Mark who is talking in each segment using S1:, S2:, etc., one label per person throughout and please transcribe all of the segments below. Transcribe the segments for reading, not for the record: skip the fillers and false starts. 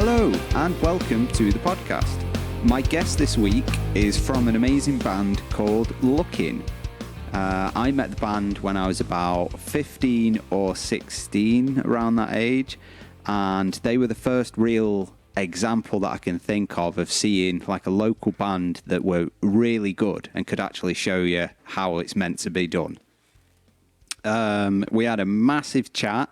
S1: Hello and welcome to the podcast. My guest this week is from an amazing band called Lookin. I met the band when I was about 15 or 16, around that age, and they were the first real example that I can think of seeing like a local band that were really good and could actually show you how it's meant to be done. We had a massive chat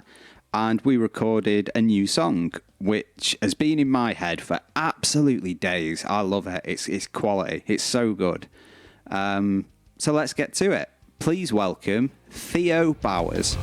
S1: and we recorded a new song, which has been in my head for absolutely days. I love it. It's quality. It's so good. So let's get to it. Please welcome Theo Bowers.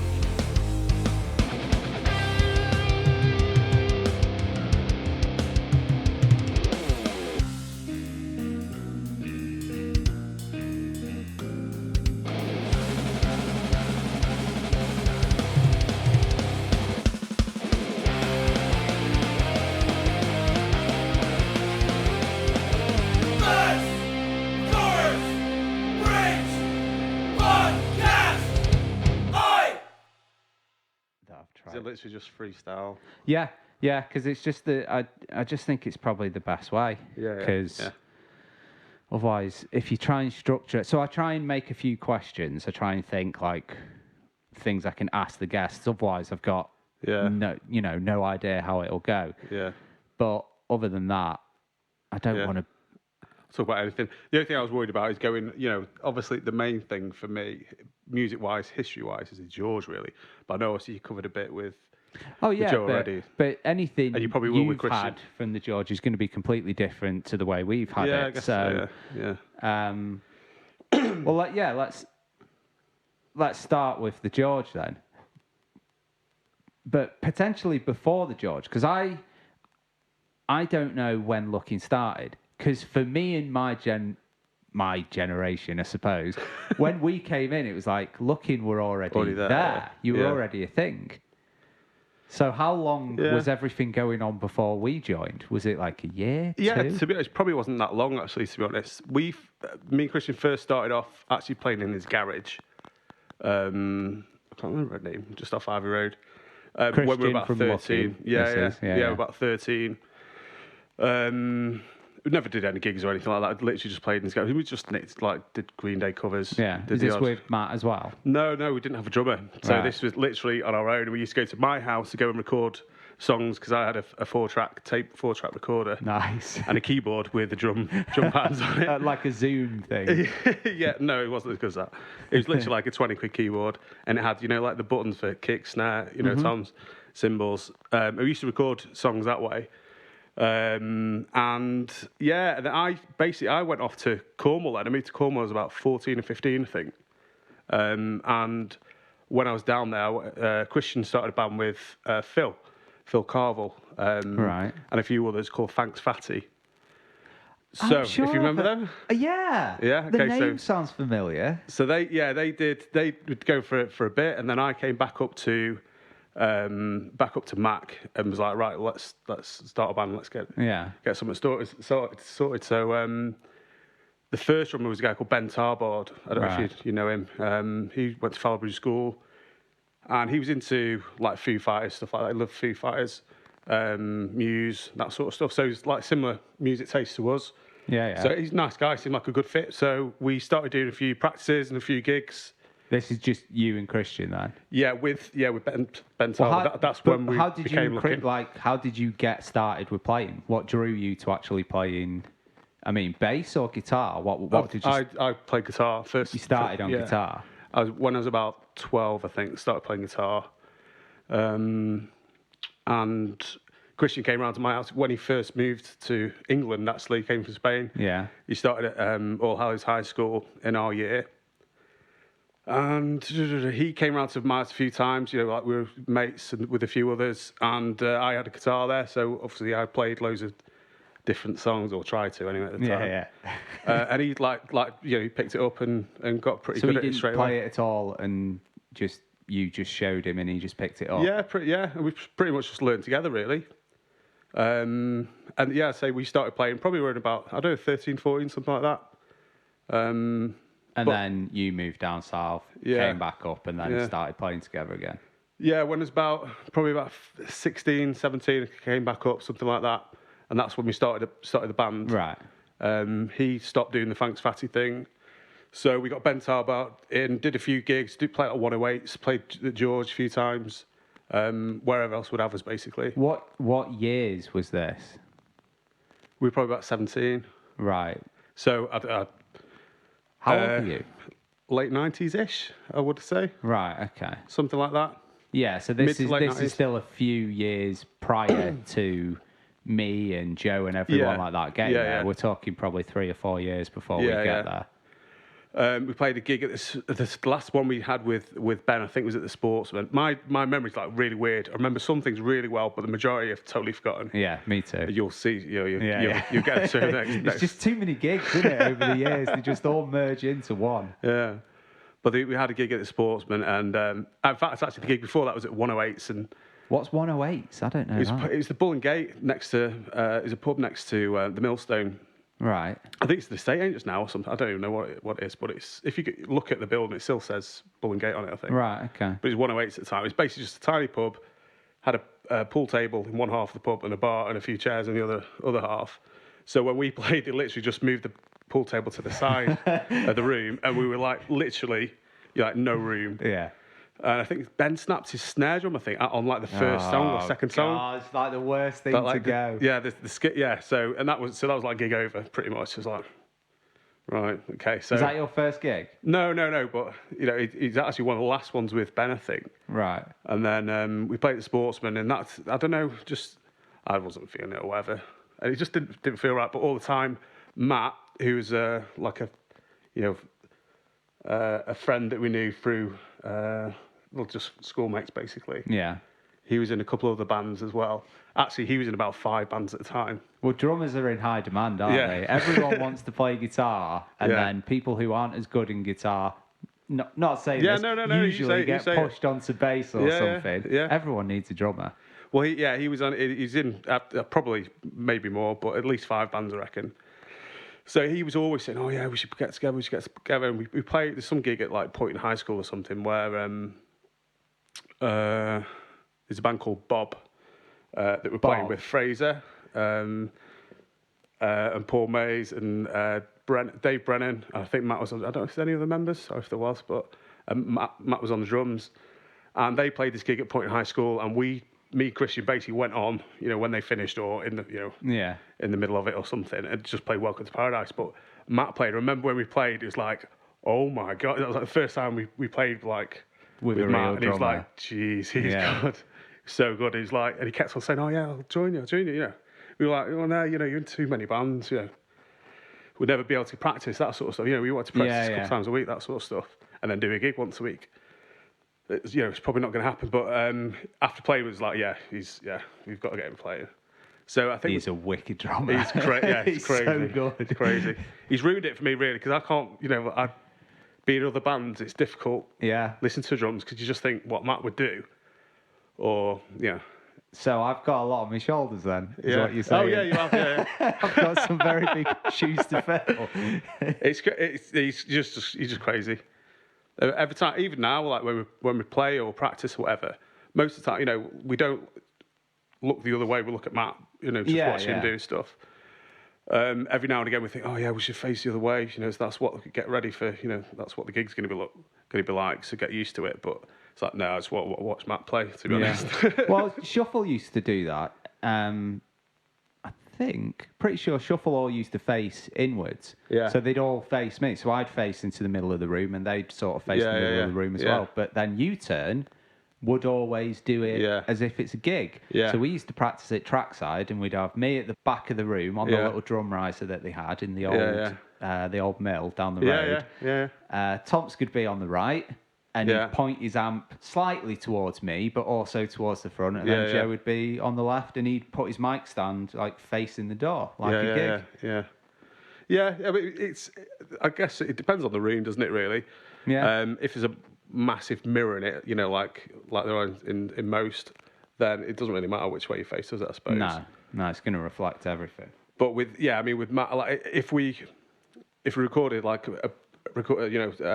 S2: Is it literally just freestyle?
S1: Yeah, because it's just I just think it's probably the best way. Because otherwise, if you try and structure it, so I try and make a few questions. I try and think like things I can ask the guests. Otherwise, I've got no idea how it'll go. Yeah. But other than that, I don't want to
S2: talk about anything. The only thing I was worried about is going, obviously the main thing for me, music-wise, history-wise, is the George, really. But I know obviously you covered a bit with Joe already.
S1: But anything
S2: and you probably will with
S1: you've
S2: Christian.
S1: had from the George is going to be completely different to the way we've had it.
S2: I guess so.
S1: Well, let's start with the George then. But potentially before the George, because I don't know when Lookin started. Because for me and my generation, I suppose, when we came in, it was like Lookin were already there. You were already a thing. So how long was everything going on before we joined? Was it like a year?
S2: Yeah,
S1: two?
S2: to be honest, it probably wasn't that long actually. To be honest, me and Christian first started off actually playing in his garage. I can't remember her name, just off Ivy Road. When we were about 13. Yeah, about 13. We never did any gigs or anything like that. Literally just played in his garage. We just did Green Day covers.
S1: Yeah. Is this with Matt as well?
S2: No, we didn't have a drummer. So This was literally on our own. We used to go to my house to go and record songs because I had a four-track recorder.
S1: Nice.
S2: And a keyboard with the drum pads on it.
S1: Like a Zoom thing.
S2: Yeah, no, it wasn't as good as that. It was literally like a 20-quid keyboard, and it had, like the buttons for kick, snare, toms, cymbals. We used to record songs that way. Then I went off to Cornwall then. I moved to Cornwall, I was about 14 or 15, I think. And when I was down there, Christian started a band with Phil Carville, and a few others called Thanks Fatty. So, if you remember them?
S1: Yeah.
S2: Yeah, okay,
S1: the name sounds familiar.
S2: So they would go for a bit, and then I came back up to Mac and was like, right, let's start a band, let's get something sorted. So the first drummer was a guy called Ben Tarbord. I don't know if you know him. He went to Fallbridge School, and he was into like Foo Fighters, stuff like that. He loved Foo Fighters, Muse, that sort of stuff. So he's like similar music taste to us. Yeah. So he's a nice guy, seemed like a good fit. So we started doing a few practices and a few gigs.
S1: This is just you and Christian then?
S2: Yeah, with Ben Tyler. That's when we became Lookin.
S1: How did you get started with playing? What drew you to actually playing? I mean, bass or guitar? What did you?
S2: I played guitar first.
S1: You started on guitar.
S2: When I was about 12, I think, started playing guitar. And Christian came around to my house when he first moved to England. Actually, he came from Spain.
S1: Yeah.
S2: He started at All Hallows High School in our year. And he came around to my house a few times, we were mates with a few others, and I had a guitar there, so obviously I played loads of different songs, or tried to anyway at the time. Yeah. And he he picked it up and got pretty good at it straight away.
S1: So he didn't play it at all, and you just showed him, and he just picked it up.
S2: Yeah, and we pretty much just learned together really. And we started playing. Probably were in about 13, 14, something like that.
S1: And then you moved down south, came back up, and then started playing together again.
S2: Yeah, when I was probably about 16, 17, I came back up, something like that. And that's when we started the band.
S1: Right.
S2: He stopped doing the Thanks Fatty thing. So we got Ben Tarbart in, did a few gigs, did play at 108s, played at George a few times, wherever else would have us, basically.
S1: What years was this?
S2: We were probably about 17.
S1: Right.
S2: So
S1: how old are you?
S2: Late 90s-ish, I would say.
S1: Right, okay.
S2: Something like that.
S1: Yeah, so this is still a few years prior to me and Joe and everyone like that getting there. Yeah. We're talking probably 3 or 4 years before we get there.
S2: We played a gig at this last one we had with Ben, I think was at the Sportsman. My memory's like really weird. I remember some things really well, but the majority I've totally forgotten.
S1: Yeah, me too.
S2: You'll see, you'll get it to next.
S1: It's just too many gigs, isn't it, over the years? They just all merge into one.
S2: Yeah. But we had a gig at the Sportsman, and in fact, actually the gig before that was at 108s. And
S1: what's 108s? I don't know.
S2: It's the Bull and Gate next to, it's a pub next to the Millstone.
S1: Right.
S2: I think it's the estate agents now or something. I don't even know what it is, but it's, if you look at the building, it still says Bull and Gate on it, I think.
S1: Right, okay.
S2: But it's 108s at the time. It's basically just a tiny pub, had a pool table in one half of the pub and a bar and a few chairs in the other half. So when we played, they literally just moved the pool table to the side of the room, and we were like literally, no room.
S1: Yeah.
S2: And I think Ben snapped his snare drum, I think, on like the first song or second song.
S1: It's like the worst thing to go.
S2: The skit, So that was like gig over, pretty much. It was like, right, okay. So
S1: is that your first gig?
S2: No. But he's actually one of the last ones with Ben, I think.
S1: Right.
S2: And then we played the Sportsman, and that's, I don't know, just I wasn't feeling it or whatever, and it just didn't feel right. But all the time, Matt, who was like a friend that we knew through. Just schoolmates, basically.
S1: Yeah.
S2: He was in a couple of other bands as well. Actually, he was in about 5 bands at the time.
S1: Well, drummers are in high demand, aren't they? Everyone wants to play guitar, and then people who aren't as good in guitar, not saying this, usually get pushed onto bass or something.
S2: Yeah.
S1: Everyone needs a drummer.
S2: Well, he's in probably, maybe more, but at least 5 bands, I reckon. So he was always saying, we should get together. And we played, there's some gig at like Point in High School or something where there's a band called Bob that we're playing with Fraser and Paul Mays and Dave Brennan. I think Matt was on, I don't know if there's any other members, or if there was, but Matt was on the drums. And they played this gig at Point in High School, and me and Christian basically went on, when they finished or in the, in the middle of it or something, and just played Welcome to Paradise. But Matt played. I remember when we played, it was like, oh my God. That was like the first time we played like with Matt, and he was like, geez, he's good. So good. He's like, and he kept on saying, I'll join you. We were like, no, you're in too many bands, We'd never be able to practice, that sort of stuff. We wanted to practice a couple times a week, that sort of stuff, and then do a gig once a week. It's probably not going to happen, but after playing, it was like, we've got to get him playing. So I think
S1: he's a wicked drummer.
S2: He's crazy.
S1: He's so good.
S2: It's crazy. He's ruined it for me, really, because I can't, be in other bands, it's difficult.
S1: Yeah.
S2: Listen to drums, because you just think what Matt would do, or
S1: So I've got a lot on my shoulders then, is what you're saying.
S2: Oh, yeah, you have, yeah.
S1: I've got some very big shoes to fill.
S2: He's just crazy. Every time, even now, like when we play or practice or whatever, most of the time, we don't look the other way. We look at Matt, just watch him do stuff. Every now and again, we think, we should face the other way. So that's what get ready for. That's what the gig's going to be like. So get used to it. But it's like, no, I just watch Matt play. To be honest.
S1: Well, Shuffle used to do that. Pretty sure Shuffle all used to face inwards. Yeah. So they'd all face me. So I'd face into the middle of the room, and they'd sort of face the middle of the room as well. But then U-Turn would always do it as if it's a gig. Yeah. So we used to practice it trackside, and we'd have me at the back of the room on the little drum riser that they had in the old mill down the road. Tomsk could be on the right. And he'd point his amp slightly towards me, but also towards the front. And then Joe would be on the left, and he'd put his mic stand like facing the door, like a gig.
S2: Yeah. I mean, I guess it depends on the room, doesn't it? Really. Yeah. If there's a massive mirror in it, like there are in most, then it doesn't really matter which way you face, does it? I suppose.
S1: No, it's going to reflect everything.
S2: But with Matt, like if we recorded like a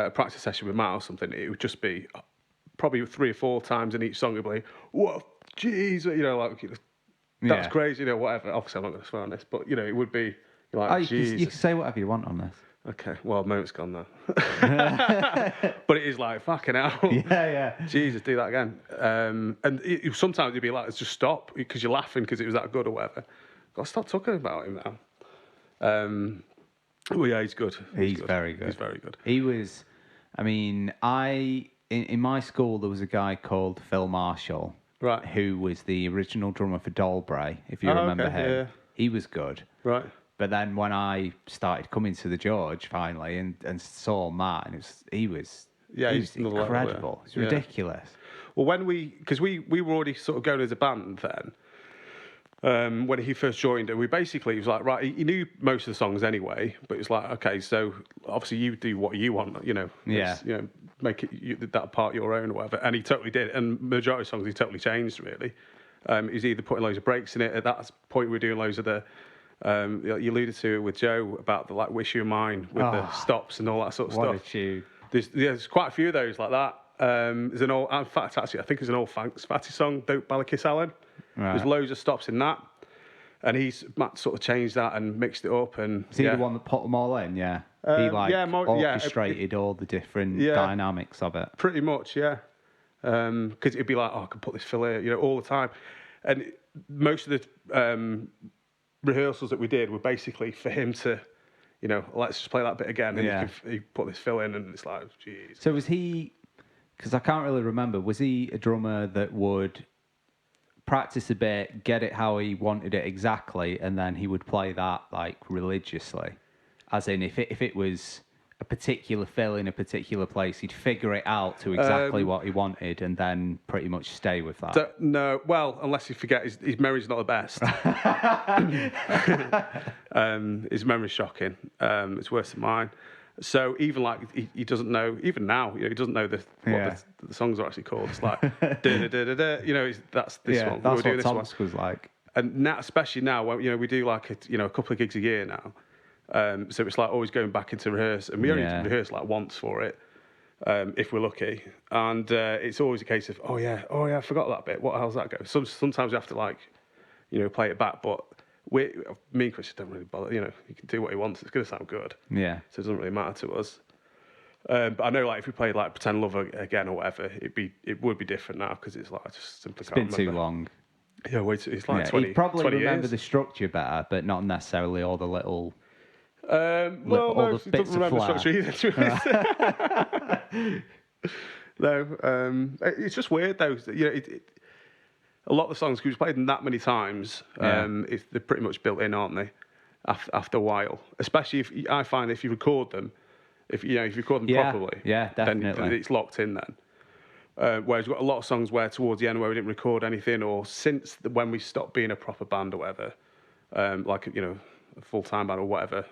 S2: practice session with Matt or something, it would just be probably 3 or 4 times in each song, he'll be like, "What, jeez," you know, like that's crazy, you know, whatever. Obviously, I'm not going to swear on this, but you know, it would be like,
S1: you can say whatever you want on this.
S2: Okay, well, the moment's gone now. But it is like, fucking hell.
S1: Yeah.
S2: Jesus, do that again. And sometimes you'd be like, let's just stop because you're laughing because it was that good or whatever. Got to stop talking about him now. Well, yeah, he's good.
S1: He's very good.
S2: He's very good.
S1: He was, I mean, in my school, there was a guy called Phil Marshall.
S2: Right.
S1: Who was the original drummer for Dalbury, if you remember him. Yeah. He was good.
S2: Right.
S1: But then when I started coming to the George finally and saw Matt, and he was incredible. It's ridiculous.
S2: Well, because we were already sort of going as a band then, when he first joined, and he was like, right, he knew most of the songs anyway, but it's like, okay, so obviously you do what you want, you know, make it that part your own or whatever, and he totally did, and majority of songs he totally changed really. He's either putting loads of breaks in it. At that point, we're doing loads of the. You alluded to it with Joe about the like "Wish You Were Mine" with the stops and all that sort of stuff.
S1: What a tune!
S2: There's quite a few of those like that. There's an old, in fact, actually, I think it's an old Fatty song, "Don't Ballykiss Alan." Right. There's loads of stops in that, and Matt sort of changed that and mixed it up. And
S1: is he the one that put them all in? Yeah, he orchestrated all the different dynamics of it.
S2: Pretty much, yeah. Because it'd be like, I can put this fill here, you know, all the time, and most of the rehearsals that we did were basically for him to, you know, let's just play that bit again, and he put this fill in, and it's like, geez.
S1: So was he? Because I can't really remember. Was he a drummer that would practice a bit, get it how he wanted it exactly, and then he would play that like religiously? As in, if it was a particular fill in a particular place, he'd figure it out to exactly what he wanted and then pretty much stay with that.
S2: No, well, unless you forget his memory's not the best. His memory's shocking. It's worse than mine. So even like he doesn't know, even now, you know, he doesn't know what the songs are actually called. It's like you know, that's this one.
S1: That's what Thomas was like.
S2: And now, especially now, when you know we do like a couple of gigs a year now. So it's like always going back into rehearse, and we only rehearse like once for it, if we're lucky. And it's always a case of, oh yeah, I forgot that bit. What hell's that go? Sometimes we have to like, you know, play it back. But me and Chris don't really bother. You know, he can do what he wants. It's going to sound good.
S1: Yeah.
S2: So it doesn't really matter to us. But I know like if we played like Pretend Love again or whatever, it would be different now because it's like I just simply can't remember.
S1: It's been too long.
S2: Yeah, it's like 20
S1: He'd probably
S2: 20
S1: remember
S2: years.
S1: the structure better, but not necessarily all the little.
S2: No, he doesn't remember the structure either, to be honest. No, it's just weird though. You know, a lot of the songs, because we've played them that many times, they're pretty much built in, aren't they? After a while, especially I find if you record them, if you record them properly,
S1: definitely,
S2: then it's locked in then. Whereas we've got a lot of songs where towards the end where we didn't record anything, or since when we stopped being a proper band or whatever, like you know. A full-time band or whatever.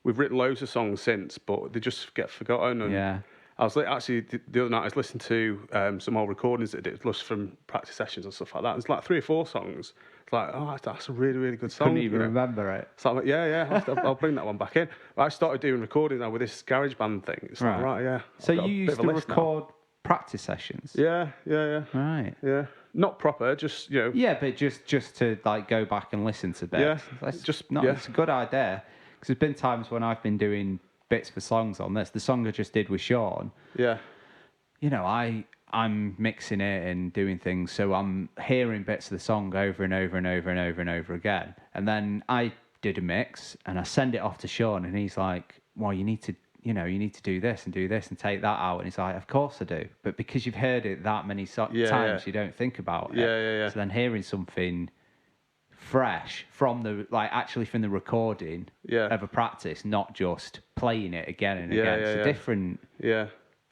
S2: We've written loads of songs since, but they just get forgotten. And I was actually the other night I was listening to some old recordings that I did just from practice sessions and stuff like that. There's like 3 or 4 songs. It's like, oh, that's a really, really good song.
S1: Couldn't even remember it.
S2: So I'm like, I'll bring that one back in. But I started doing recording now with this garage band thing. It's like, right, yeah.
S1: So you used to record practice sessions?
S2: Yeah.
S1: Right.
S2: Yeah. Not proper, just, you know.
S1: Yeah, but just to like go back and listen to bits.
S2: Yeah.
S1: It's a good idea. Because there's been times when I've been doing bits for songs on this. The song I just did with Sean.
S2: Yeah.
S1: You know, I'm mixing it and doing things, so I'm hearing bits of the song over and over and over and over and over again. And then I did a mix and I send it off to Sean and he's like, well, you need to do this and take that out. And he's like, of course I do. But because you've heard it that many times, you don't think about it.
S2: Yeah.
S1: So then hearing something fresh from the recording of a practice, not just playing it again and again. It's a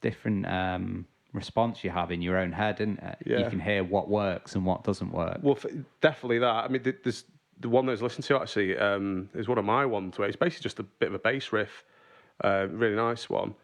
S1: different response you have in your own head, isn't it?
S2: Yeah.
S1: You can hear what works and what doesn't work.
S2: Well, definitely that. I mean, there's the one that I was listening to actually is one of my ones where it's basically just a bit of a bass riff. Really nice one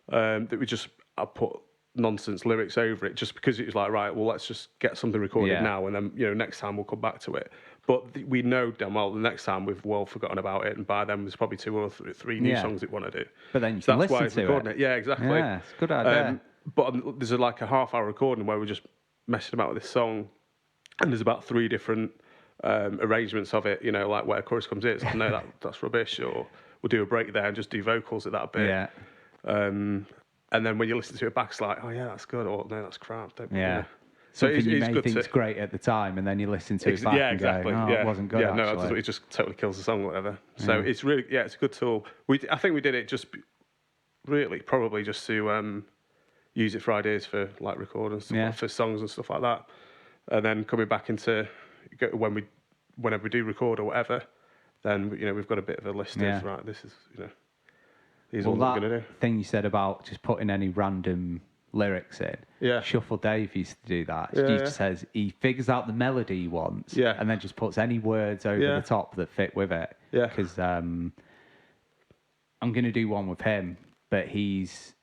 S2: that I put nonsense lyrics over it just because it was like, right, well, let's just get something recorded now and then next time we'll come back to it. But we know damn well the next time we've well forgotten about it, and by then there's probably 2 or 3 new songs that we want to do.
S1: But then you can listen to
S2: it. Yeah, exactly.
S1: Yeah, it's a good idea.
S2: but there's like a half-hour recording where we're just messing about with this song, and there's about 3 different arrangements of it, like where a chorus comes in, it's like, no, that's rubbish, or we'll do a break there and just do vocals at that bit.
S1: Yeah.
S2: And then when you listen to it back, it's like, oh yeah, that's good, or no, that's crap.
S1: Yeah. So you may think it's great at the time, and then you listen to it back and go, oh, it wasn't good,
S2: it just totally kills the song or whatever. So it's really, it's a good tool. I think we did it just really probably just to use it for ideas for like recording stuff, like for songs and stuff like that. And then coming back into whenever we do record or whatever, then we've got a bit of a list of right. This is these are what we're gonna do.
S1: Thing you said about just putting any random lyrics in. Yeah. Shuffle Dave used to do that. He just says he figures out the melody he wants, and then just puts any words over the top that fit with it. Yeah. Because I'm gonna do one with him, but he's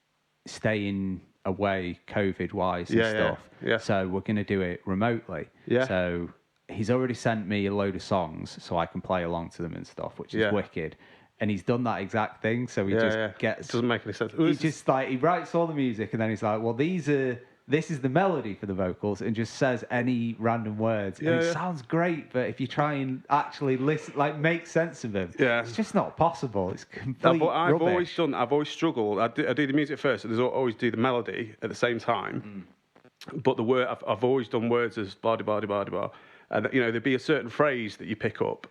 S1: staying away COVID-wise and stuff. Yeah. So we're going to do it remotely. Yeah. So he's already sent me a load of songs so I can play along to them and stuff, which is wicked. And he's done that exact thing. So he just gets...
S2: It doesn't make any sense.
S1: He just he writes all the music and then he's like, well, this is the melody for the vocals, and just says any random words. And it sounds great, but if you try and actually listen, make sense of them, it's just not possible. It's complete rubbish.
S2: I've always struggled. I do the music first, and always do the melody at the same time. But the word, I've always done words as blah, blah, blah, blah, blah. And, there'd be a certain phrase that you pick up.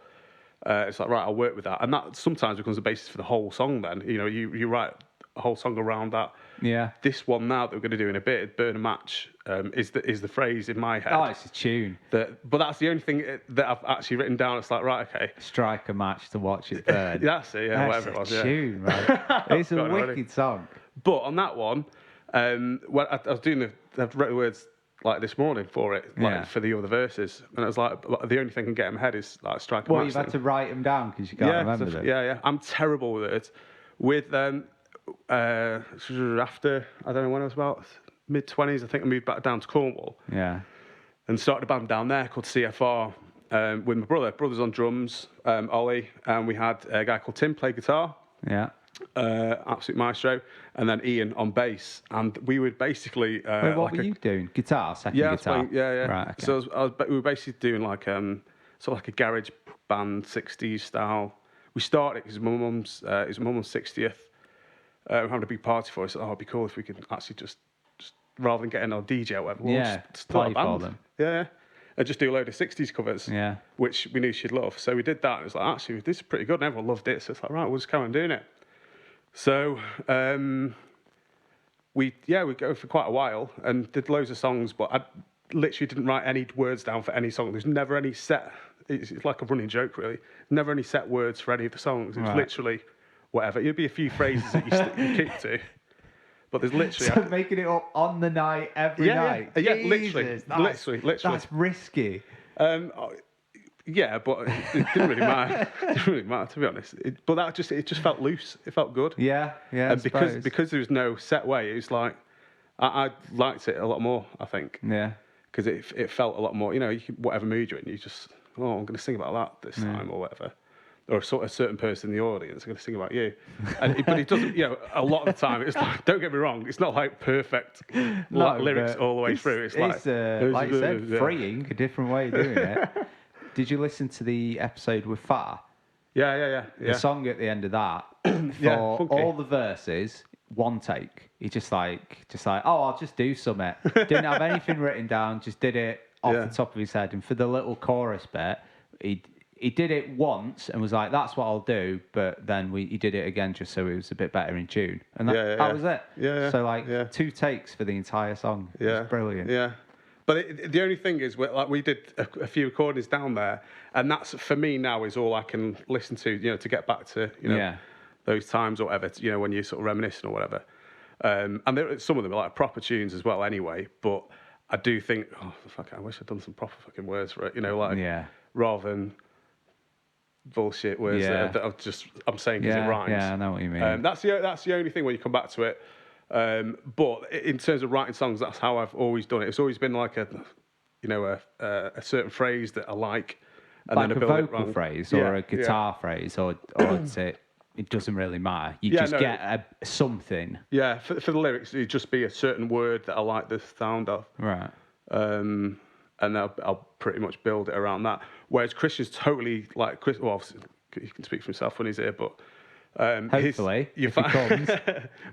S2: It's like, right, I'll work with that. And that sometimes becomes the basis for the whole song then. You write a whole song around that. Yeah. This one now that we're going to do in a bit, Burn a Match, is the phrase in my head.
S1: Oh, it's a tune.
S2: But that's the only thing that I've actually written down. It's like, right, okay.
S1: Strike a match to watch it burn.
S2: That's it, whatever it was.
S1: It's a tune, right? It's a wicked song.
S2: But on that one, when I was doing I've wrote the words like this morning for it, for the other verses, and it was like the only thing I can get in my head is like strike a match.
S1: Well, you've had to write them down because you can't remember them.
S2: Yeah. I'm terrible with it. With after, I don't know when I was about mid-20s, I think I moved back down to Cornwall. Yeah. And started a band down there called CFR with my brother. Brother's on drums, Ollie, and we had a guy called Tim play guitar. Yeah. Absolute maestro. And then Ian on bass. And we would basically...
S1: Wait, what were you doing? Guitar? Second guitar?
S2: Yeah.
S1: Right, okay.
S2: So we were basically doing like sort of like a garage band, 60s style. We started because my mum's 60th. We're having a big party for us. It'd be cool if we could actually just rather than getting our DJ or whatever, we'll just start a band. Them. Yeah. And just do a load of 60s covers, which we knew she'd love. So we did that. And it was like, actually, this is pretty good. And everyone loved it. So it's like, right, we'll just carry on doing it. So we go for quite a while and did loads of songs, but I literally didn't write any words down for any song. There's never any set... It's like a running joke, really. Never any set words for any of the songs. It was literally... whatever. It'd be a few phrases that you keep to. But there's literally...
S1: So making it up on the night, every night?
S2: Yeah, literally.
S1: That's risky.
S2: Yeah, but it didn't really matter. It didn't really matter, to be honest. But it just felt loose. It felt good.
S1: Yeah.
S2: And because there was no set way, it was like... I liked it a lot more, I think. Yeah. Because it felt a lot more... whatever mood you're in, you just... I'm going to sing about that this time or whatever. Or a certain person in the audience are going to sing about you. But it doesn't, a lot of the time, it's like, don't get me wrong, it's not like perfect lyrics all the way through. It's like
S1: you said, freeing, a different way of doing it. Did you listen to the episode with Far?
S2: Yeah.
S1: The song at the end of that, for all the verses, one take. He just like, oh, I'll just do something. Didn't have anything written down, just did it off the top of his head. And for the little chorus bit, he did it once and was like, that's what I'll do. But then he did it again just so it was a bit better in tune. And that was it. Yeah. So 2 takes for the entire song. Yeah. It's brilliant.
S2: Yeah. But the only thing is, we did a few recordings down there. And that's, for me now, is all I can listen to, to get back to, those times or whatever, when you're sort of reminiscing or whatever. And some of them are like proper tunes as well anyway. But I do think, I wish I'd done some proper fucking words for it, rather than... bullshit words that I'm saying because it rhymes.
S1: Yeah, I know what you mean.
S2: That's the only thing when you come back to it. But in terms of writing songs, that's how I've always done it. It's always been like a certain phrase that I like,
S1: and like then a vocal phrase or a guitar phrase, or is it it doesn't really matter. You just get something.
S2: Yeah, for the lyrics, it'd just be a certain word that I like the sound of.
S1: Right.
S2: And I'll pretty much build it around that. Whereas Christian's totally like Chris. Well, obviously, he can speak for himself when he's here, but
S1: hopefully, if he comes,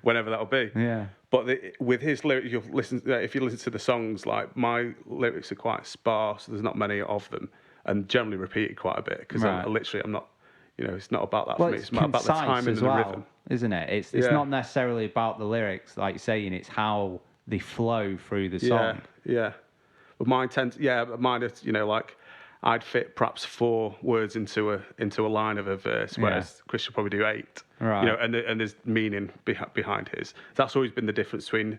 S2: whenever that'll be.
S1: Yeah.
S2: But with his lyrics, if you listen to the songs, like my lyrics are quite sparse. There's not many of them, and generally repeated quite a bit because I'm not. It's not about that for me. It's about the timing and the rhythm,
S1: isn't it? It's not necessarily about the lyrics, like you're saying. It's how they flow through the song.
S2: Yeah. But mine is, like I'd fit perhaps 4 words into a line of a verse, whereas Chris would probably do 8.
S1: Right.
S2: And there's meaning behind his. That's always been the difference between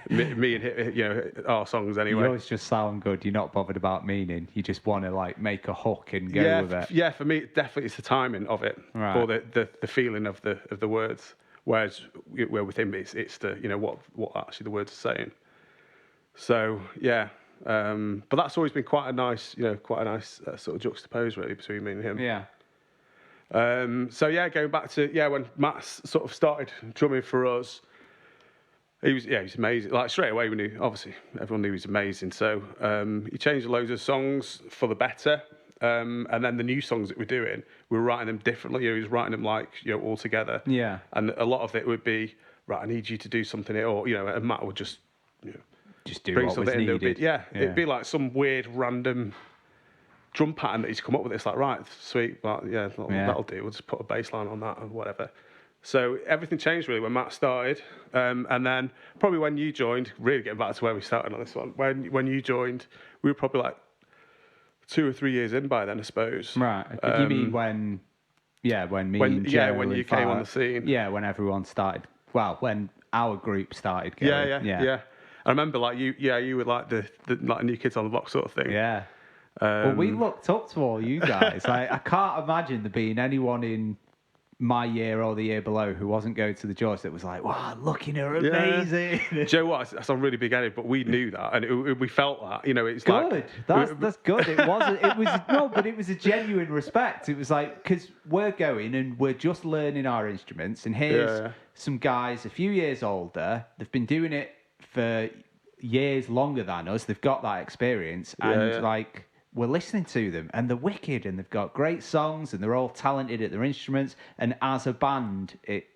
S2: me and him, our songs anyway.
S1: You always just sound good. You're not bothered about meaning. You just want to like make a hook and go with it.
S2: Yeah, for me, definitely it's the timing of it, or the feeling of the words. Whereas with him, it's the what actually the words are saying. So yeah. But that's always been quite a nice sort of juxtapose really between me and him.
S1: Yeah.
S2: Going back to when Matt sort of started drumming for us, he was amazing. Like straight away, obviously everyone knew he was amazing. So he changed loads of songs for the better, and then the new songs that we're doing, we were writing them differently. He was writing them all together.
S1: Yeah.
S2: And a lot of it would be I need you to do something, or and Matt would just
S1: do what was needed.
S2: It'd be like some weird random drum pattern that he's come up with. It's like, right, sweet, but that'll do. We'll just put a bass line on that or whatever. So everything changed really when Matt started, and then probably when you joined. Really getting back to where we started on this one. When you joined, we were probably like 2 or 3 years in by then, I suppose.
S1: Right. You mean when me and Joe
S2: when you came on the scene?
S1: Yeah, when everyone started. Well, when our group started going.
S2: Yeah. I remember you were like the like New Kids on the Block sort of thing.
S1: Yeah. Well, we looked up to all you guys. I can't imagine there being anyone in my year or the year below who wasn't going to the George that was like, wow, Lookin are amazing.
S2: Do you know what? That's on really big headed, but we knew that and we felt that. It's
S1: good.
S2: Like
S1: that's good. It was a genuine respect. It was like, because we're going and we're just learning our instruments, and here's some guys a few years older. They've been doing it for years longer than us. They've got that experience, and we're listening to them, and they're wicked, and they've got great songs, and they're all talented at their instruments, and as a band it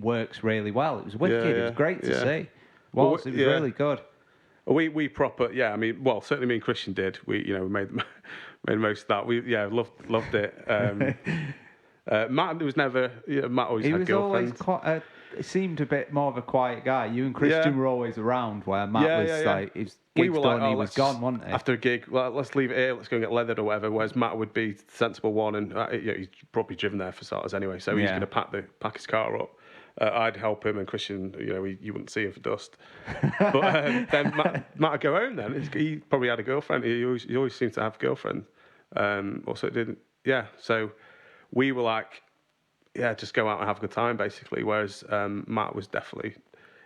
S1: works really well. It was wicked. It was great to see. It was really good.
S2: We proper certainly me and Christian did. We made the most of that. We loved it. Matt was never. Matt always had girlfriends.
S1: It seemed a bit more of a quiet guy. You and Christian were always around, where Matt was like, his gig's done, he was gone, wasn't he?
S2: After a gig, let's leave it here, let's go and get leathered or whatever, whereas Matt would be the sensible one, and he's probably driven there for starters anyway, so he's going to pack his car up. I'd help him, and Christian, you wouldn't see him for dust. But then Matt would go home then. He probably had a girlfriend. He always seemed to have a girlfriend. Also, it didn't. Yeah, so we were like, just go out and have a good time, basically. Whereas Matt was definitely,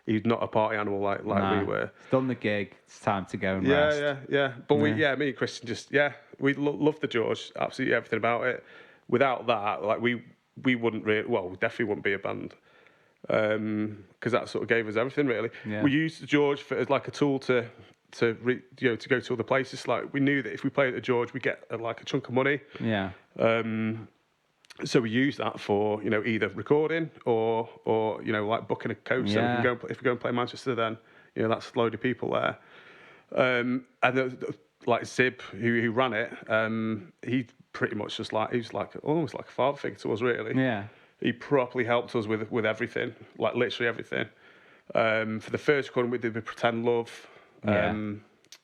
S2: he's not a party animal like we were.
S1: He's done the gig. It's time to go and rest.
S2: Yeah. But me and Christian we loved the George, absolutely everything about it. Without that, we wouldn't really, we definitely wouldn't be a band. Because that sort of gave us everything, really. Yeah. We used the George as like a tool to go to other places. Like we knew that if we played at the George, we get a chunk of money.
S1: Yeah.
S2: So we use that for either recording or like booking a coach.
S1: Yeah.
S2: So if we go and play Manchester, then that's a load of people there. And like Zib, who ran it, he pretty much just he was almost like a father figure to us, really.
S1: Yeah.
S2: He properly helped us with everything, like literally everything. For the first recording we did with Pretend Love,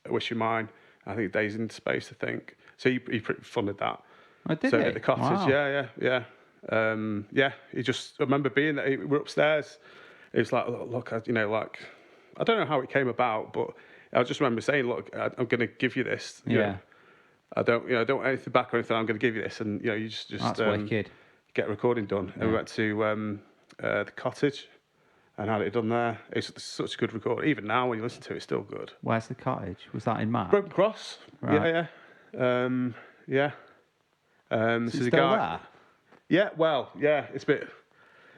S2: Wish You Mine, I think Days in Space, I think. So he pretty funded that.
S1: Oh, did
S2: so
S1: he?
S2: At the cottage,
S1: wow.
S2: yeah. He just, I remember being there, we were upstairs. It was like, look, I don't know how it came about, but I just remember saying, look, I'm going to give you this. I don't want anything back or anything. I'm going to give you this, and you just
S1: that's wicked.
S2: Get a recording done. And we went to the cottage and had it done there. It's such a good record. Even now, when you listen to it, it's still good.
S1: Where's the cottage? Was that in Matt?
S2: Broken Cross.
S1: Right.
S2: Yeah. This is a
S1: still
S2: guy.
S1: there?
S2: Yeah. Well, yeah. It's a bit.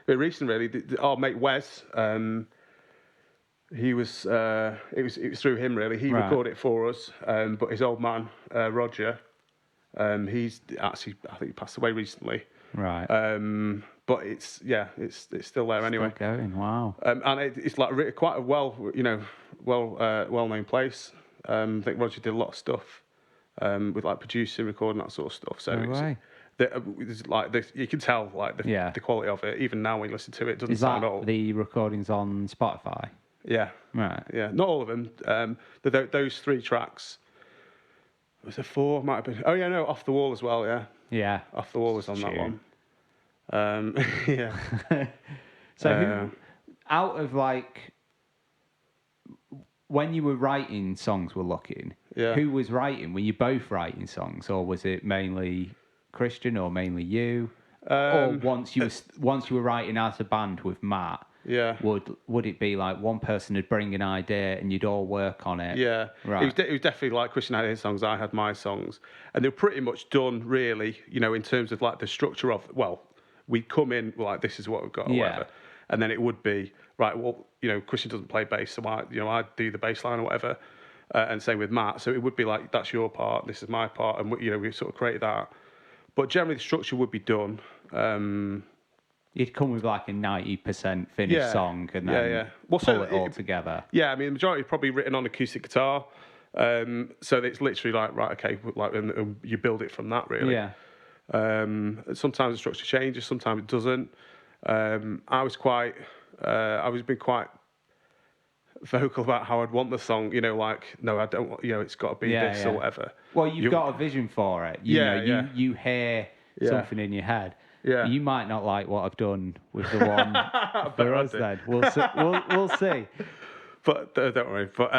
S2: recently, really. Our mate Wes, it was through him really. He recorded it for us, but his old man Roger, he's actually, I think he passed away recently.
S1: Right.
S2: But it's still there anyway.
S1: Still going. Wow.
S2: And it's like really quite a well-known place. I think Roger did a lot of stuff with like producing, recording, that sort of stuff. So it's like you can tell like the quality of it. Even now when you listen to it, it doesn't sound old.
S1: The recordings on Spotify?
S2: Yeah.
S1: Right.
S2: Yeah. Not all of them. Those 3 tracks. Was there 4? Might have been. Oh yeah, no, Off the Wall as well. Yeah.
S1: Yeah.
S2: Off the Wall was on that one. Yeah.
S1: So out of like when you were writing songs, we're Lookin.
S2: Yeah.
S1: Who was writing? Were you both writing songs, or was it mainly Christian, or mainly you? Or once you were writing as a band with Matt?
S2: Yeah.
S1: Would it be like one person would bring an idea and you'd all work on it?
S2: Yeah.
S1: Right.
S2: It was definitely like Christian had his songs, I had my songs, and they were pretty much done really. In terms of like the structure of we'd come in like this is what we've got or whatever, and then it would be right. Well, Christian doesn't play bass, so I do the bass line or whatever, and same with Matt. So it would be like that's your part, this is my part, and we sort of created that. But generally, the structure would be done.
S1: You'd come with like a 90% finished song and then pull it all together.
S2: Yeah, I mean, the majority is probably written on acoustic guitar. So it's literally like, right, okay, like, and you build it from that, really.
S1: Yeah.
S2: Sometimes the structure changes, sometimes it doesn't. I was being quite vocal about how I'd want the song, like, no, I don't want, it's got to be this or whatever.
S1: Well, you've got a vision for it. You hear something in your head.
S2: Yeah.
S1: You might not like what I've done with the one for us then. We'll see.
S2: But don't worry. But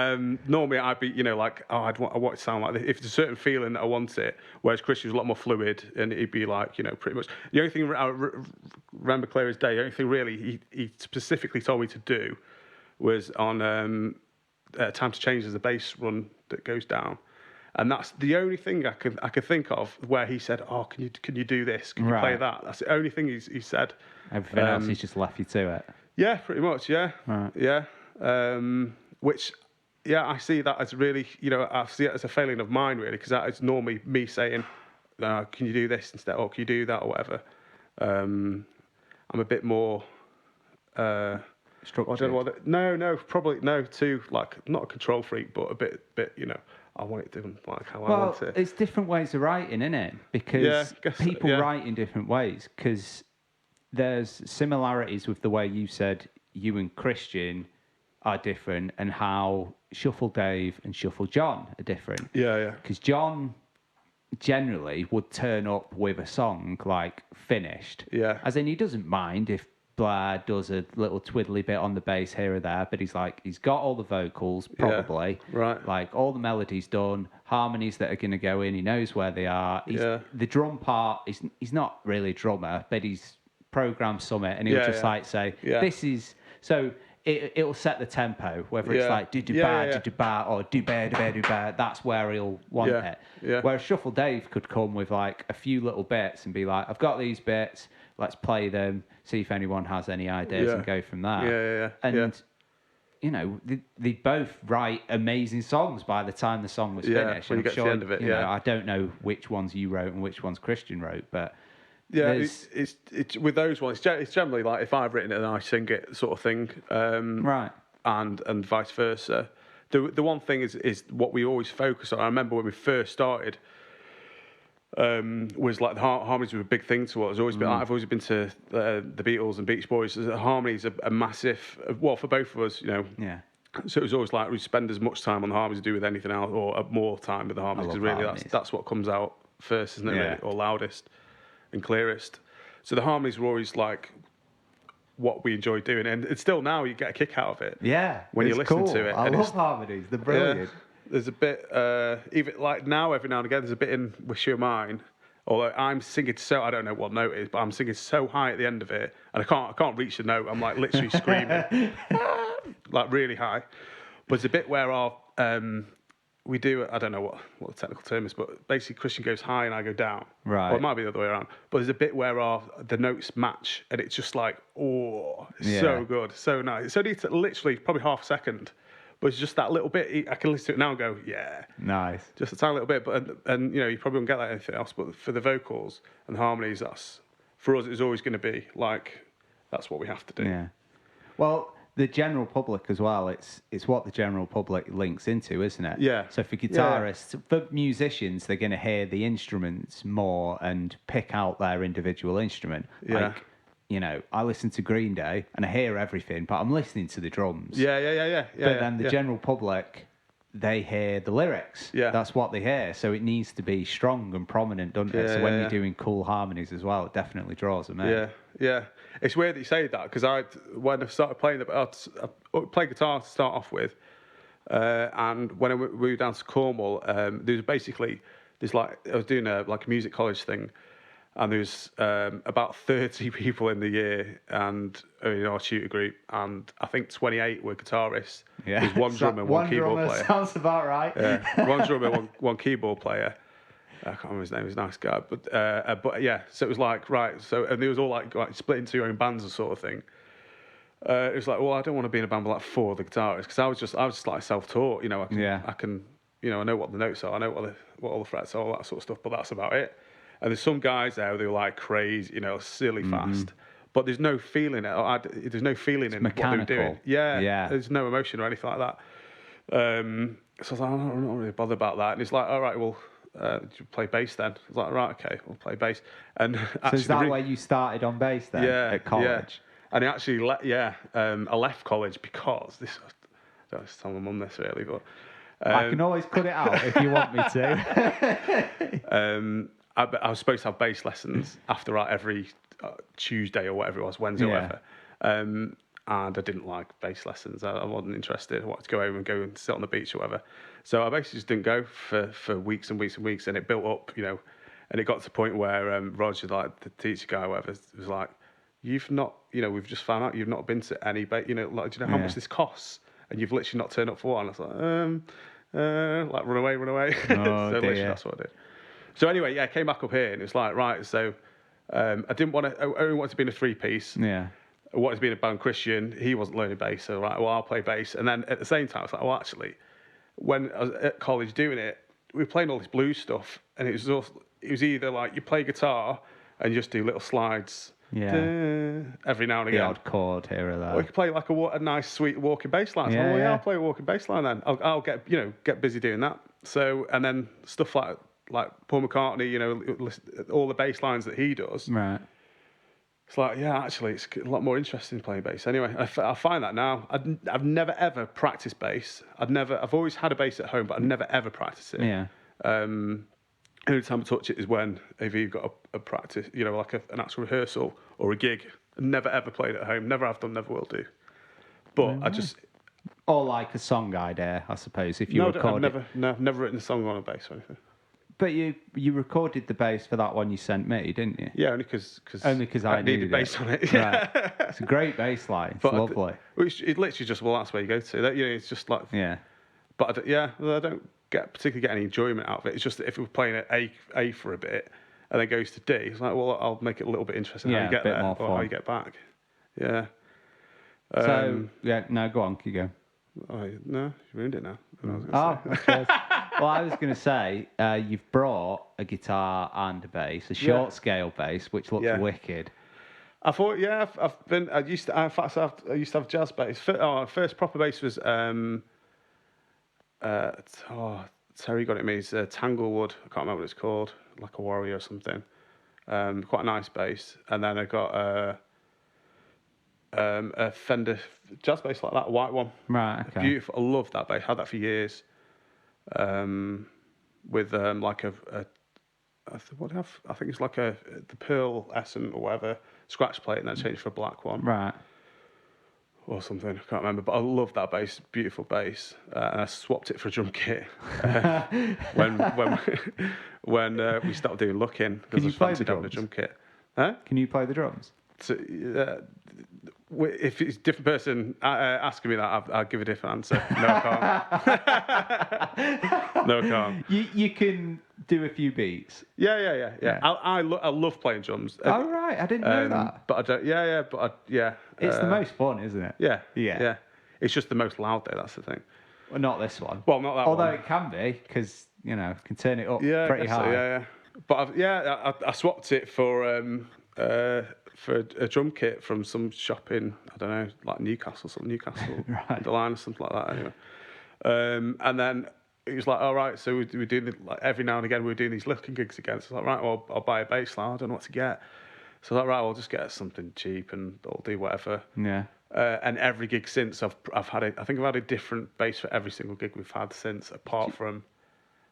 S2: normally I'd be, like, I want it to sound like this. If there's a certain feeling that I want it, whereas Christian was a lot more fluid, and he'd be like, pretty much. The only thing I remember clear as day, the only thing really he specifically told me to do was on Time to Change, there's a bass run that goes down. And that's the only thing I could think of where he said, "Oh, can you do this? Can you play that?" That's the only thing he said.
S1: Everything else, he's just left you to it.
S2: Yeah, pretty much. Yeah,
S1: right.
S2: Yeah. Which, I see that as really, I see it as a failing of mine really, because that is normally me saying, "Can you do this instead, or can you do that, or whatever." I'm a bit more.
S1: Structured.
S2: I don't know no, probably no. Too like not a control freak, but a bit. I want it done like how I want it.
S1: It's different ways of writing, isn't it? Because people write in different ways. Because there's similarities with the way you said you and Christian are different, and how Shuffle Dave and Shuffle John are different.
S2: Yeah.
S1: Because John generally would turn up with a song like finished.
S2: Yeah.
S1: As in, he doesn't mind if Blair does a little twiddly bit on the bass here or there, but he's got all the vocals probably,
S2: right?
S1: Like all the melodies done, harmonies that are going to go in. He knows where they are. The drum part he's not really a drummer, but he's programmed something, and he'll like say, "This is so." It'll set the tempo, whether it's like do ba or do ba. That's where he'll want it.
S2: Yeah.
S1: Whereas Shuffle Dave could come with like a few little bits and be like, "I've got these bits. Let's play them. See if anyone has any ideas and go from there." And they both write amazing songs by the time the song was finished.
S2: When you get to the end of it,
S1: I don't know which ones you wrote and which ones Christian wrote, but.
S2: Yeah, it's with those ones. It's generally like if I've written it and I sing it, sort of thing.
S1: Right.
S2: And vice versa. The one thing is what we always focus on. I remember when we first started, was like the harmonies were a big thing to us. I've always been to the Beatles and Beach Boys. The harmonies are a massive. Well, for both of us,
S1: Yeah.
S2: So it was always like we spend as much time on the harmonies as we do with anything else, or more time with the harmonies, because really that's what comes out first, isn't it? Really, or loudest and clearest. So the harmonies were always like what we enjoy doing, and it's still now you get a kick out of it.
S1: Yeah,
S2: when you listen to it.
S1: I love harmonies; they're brilliant.
S2: There's a bit, even like now, every now and again, there's a bit in "Wish You Were Mine." Although I'm singing I don't know what note it is, but I'm singing so high at the end of it, and I can't reach the note. I'm like literally screaming, like really high. But it's a bit where our we do, I don't know what the technical term is, but basically Christian goes high and I go down.
S1: Right.
S2: Or it might be the other way around. But there's a bit where the notes match and it's just like, it's so good, so nice. It's only literally probably half a second, but it's just that little bit. I can listen to it now and go, yeah.
S1: Nice.
S2: Just a tiny little bit. And you know, you probably won't get that anything else, but for the vocals and harmonies, for us, it's always going to be like, that's what we have to do.
S1: Yeah. Well, the general public as well, it's what the general public links into, isn't it?
S2: Yeah.
S1: So for guitarists, for musicians, they're going to hear the instruments more and pick out their individual instrument.
S2: Yeah.
S1: Like, you know, I listen to Green Day and I hear everything, but I'm listening to the drums.
S2: Yeah.
S1: But then the general public, they hear the lyrics.
S2: Yeah.
S1: That's what they hear. So it needs to be strong and prominent, doesn't it? So when you're doing cool harmonies as well, it definitely draws them in.
S2: Yeah. It's weird that you say that, because when I started playing, I played guitar to start off with, and when I moved down to Cornwall, I was doing a music college thing, and there was about 30 people in the year, and our tutor group, and I think 28 were guitarists.
S1: Yeah.
S2: There's one drummer, one keyboard player.
S1: Sounds about right.
S2: Yeah, one drummer, one keyboard player. I can't remember his name. He was a nice guy, but yeah. So it was like, right. So and they was all like split into your own bands, sort of thing. It was like, well, I don't want to be in a band with like 4 other guitarists, because I was just like self-taught. You know, I can, you know, I know what the notes are, I know what all the frets are, all that sort of stuff. But that's about it. And there's some guys there who are like crazy, you know, silly fast. But there's no feeling. There's no feeling in
S1: mechanical.
S2: what they're doing. Yeah. There's no emotion or anything like that. So I was like, I'm not really bothered about that. And it's like, all right, well. You play bass then? I was like, right, okay, we'll play bass. And
S1: so is that where you started on bass then? At college?
S2: Yeah. And I actually I left college because I don't have to tell my mum this really, but
S1: I can always cut it out if you want me to.
S2: I was supposed to have bass lessons after every Tuesday or whatever it was, Wednesday or whatever. And I didn't like bass lessons. I wasn't interested. I wanted to go home and go and sit on the beach or whatever. So I basically just didn't go for weeks and weeks and weeks. And it built up, you know, and it got to the point where Roger, like the teacher guy or whatever, was like, you've not, you know, we've just found out you've not been to any bass, you know, like, do you know how much this costs? And you've literally not turned up for one. I was like, run away.
S1: Oh,
S2: so literally that's what I did. So anyway, I came back up here and it was like, right, so I only wanted to be in a 3-piece.
S1: Yeah.
S2: I wanted to be in a band. Christian, he wasn't learning bass, so right, well, I'll play bass. And then at the same time, I was like, well, actually, when I was at college doing it, we were playing all this blues stuff, and it was either like you play guitar and you just do little slides, every now and again.
S1: The odd chord here or there.
S2: Or you could play like a nice, sweet walking bass line. I'll play a walking bass line then. I'll get busy doing that. So, and then stuff like Paul McCartney, you know, all the bass lines that he does.
S1: Right.
S2: It's like, actually, it's a lot more interesting playing bass. Anyway, I find that now. I've never ever practiced bass. I've always had a bass at home, but I've never ever practiced it.
S1: Yeah.
S2: Only time I touch it is when if you've got a practice, you know, like an actual rehearsal or a gig. I've never ever played it at home. Never have done. Never will do. But I just.
S1: Or like a song idea, I suppose. If you record
S2: I've never written a song on a bass or anything.
S1: But you recorded the bass for that one you sent me, didn't you?
S2: Yeah, only because
S1: I
S2: needed bass on it.
S1: Right. It's a great bass line. It's lovely.
S2: It literally just, well, that's where you go to. That, you know, it's just like...
S1: Yeah.
S2: But I don't particularly get any enjoyment out of it. It's just that if we're playing at A for a bit and then goes to D, it's like, well, I'll make it a little bit interesting how you get there or how you get back. Yeah.
S1: No, go on, keep going.
S2: Oh, no, you ruined it now.
S1: Well, I was going to say, you've brought a guitar and a bass, a short scale bass, which looks wicked.
S2: I thought, I used to have jazz bass. First proper bass was, Terry got it me. It's Tanglewood. I can't remember what it's called, like a Warrior or something. Quite a nice bass. And then I got a Fender jazz bass like that, a white one.
S1: Right, okay.
S2: Beautiful. I love that bass. Had that for years. With like what do I have? I think it's like the Pearl Essence or whatever scratch plate, and then changed for a black one.
S1: Right.
S2: Or something, I can't remember. But I love that bass, beautiful bass. And I swapped it for a drum kit when we started doing Lookin, because I fancied having a drum kit. Huh?
S1: Can you play the drums?
S2: So, if it's a different person asking me that, I'll give a different answer. No, I can't. No, I can't.
S1: You can do a few beats.
S2: Yeah. I love playing drums.
S1: Oh, right. I didn't know that.
S2: But I don't. Yeah.
S1: It's the most fun, isn't it?
S2: Yeah. It's just the most loud though. That's the thing.
S1: Well, not this one.
S2: Well, not that one.
S1: Although it can be, because can turn it up pretty high.
S2: So, yeah. But I swapped it for a drum kit from some shop in, I don't know, like Newcastle,
S1: right.
S2: The line or something like that. Anyway, and then he was like, "All right, so we're doing it, like every now and again we're doing these Lookin gigs again." So I was like, "Right, well, I'll buy a bass line. I don't know what to get." So I was like, "Right, I'll just get something cheap and I'll do whatever."
S1: Yeah.
S2: And every gig since I've had I think I've had a different bass for every single gig we've had since, apart from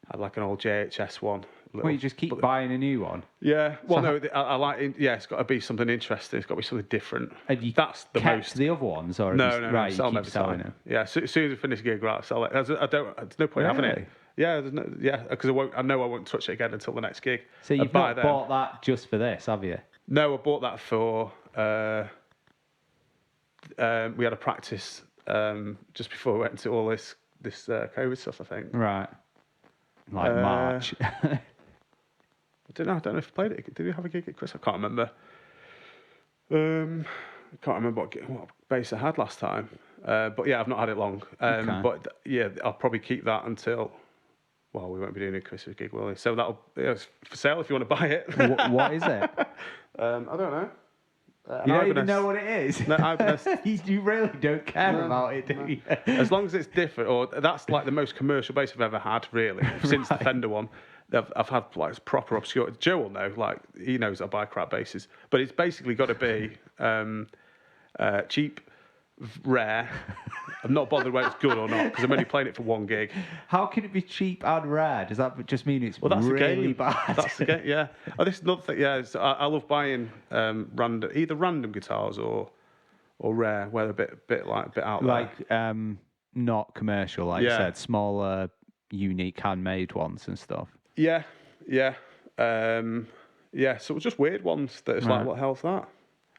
S2: I had like an old JHS one.
S1: Well, you just keep buying a new one.
S2: Yeah. Well, so I like. Yeah, it's got to be something interesting. It's got to be something different.
S1: Have you
S2: That's the
S1: kept
S2: most.
S1: The other ones, or
S2: no,
S1: right?
S2: Sell them
S1: keep selling them.
S2: Yeah. So, as soon as we finish a gig, right, I'll sell it. There's no point having it. Yeah. Because I know I won't touch it again until the next gig.
S1: So you've not bought that just for this, have you?
S2: No, I bought that for. We had a practice just before we went into all this COVID stuff, I think.
S1: Right. Like March.
S2: I don't know if we played it. Did we have a gig at Chris? I can't remember. I can't remember what bass I had last time. But yeah, I've not had it long.
S1: Okay.
S2: But yeah, I'll probably keep that until. Well, we won't be doing a Christmas gig, will we? So it's for sale if you want to buy it.
S1: What is it?
S2: I don't know.
S1: You don't even know what it is?
S2: No,
S1: you really don't care about it, do you?
S2: As long as it's different, or that's like the most commercial bass I've ever had, really, since the Fender one. I've had like proper obscure. Joe will know, like he knows I buy crap basses, but it's basically got to be cheap, rare. I'm not bothered whether it's good or not because I'm only playing it for one gig.
S1: How can it be cheap and rare? Does that just mean it's
S2: that's
S1: really
S2: the game.
S1: bad?
S2: That's the game. Yeah. Oh, this is another thing. Yeah, I love buying random guitars or rare, where they're a bit out there.
S1: Like not commercial, like you said, smaller, unique, handmade ones and stuff.
S2: Yeah. So it's just weird ones that it's like, what the hell's that?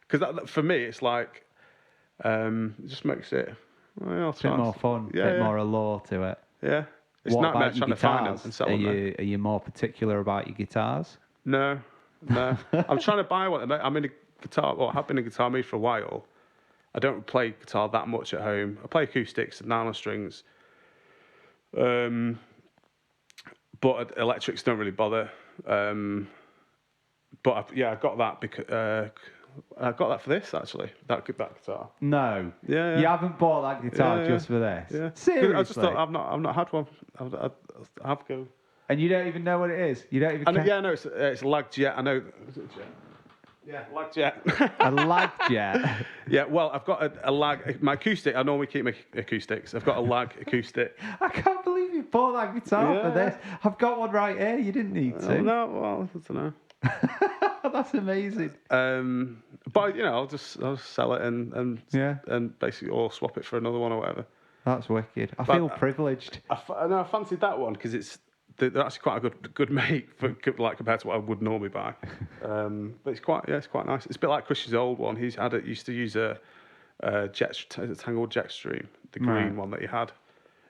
S2: Because for me, it's like, it just makes it
S1: a bit more fun, a bit more allure to it.
S2: Yeah. It's
S1: what
S2: not
S1: about
S2: trying
S1: your
S2: to find them
S1: guitars?
S2: and sell them.
S1: Are you more particular about your guitars?
S2: No. I'm trying to buy one. I'm in a guitar, well, I have been in guitar mood for a while. I don't play guitar that much at home. I play acoustics and nylon strings. But electrics don't really bother. But I got that because I got that for this actually. That guitar.
S1: No.
S2: Yeah.
S1: You haven't bought that guitar just for this.
S2: Yeah.
S1: Seriously.
S2: I just thought I've not had one. I have to go.
S1: And you don't even know what it is. You don't even.
S2: Yeah, no, it's a lag jet. I know. Is it a jet? Yeah, lag jet.
S1: A lag jet.
S2: Yeah, well, I've got a lag. My acoustic. I normally keep my acoustics. I've got a lag acoustic.
S1: I can't believe you bought that guitar for this. I've got one right here. You didn't need to.
S2: No, well, I don't know.
S1: That's amazing.
S2: But I'll just sell it and basically or swap it for another one or whatever.
S1: That's wicked. I feel privileged.
S2: I fancied that one because they're actually quite a good make for like compared to what I would normally buy. But it's quite nice. It's a bit like Chris's old one. Used to use a Tangled Jetstream, the green one that he had.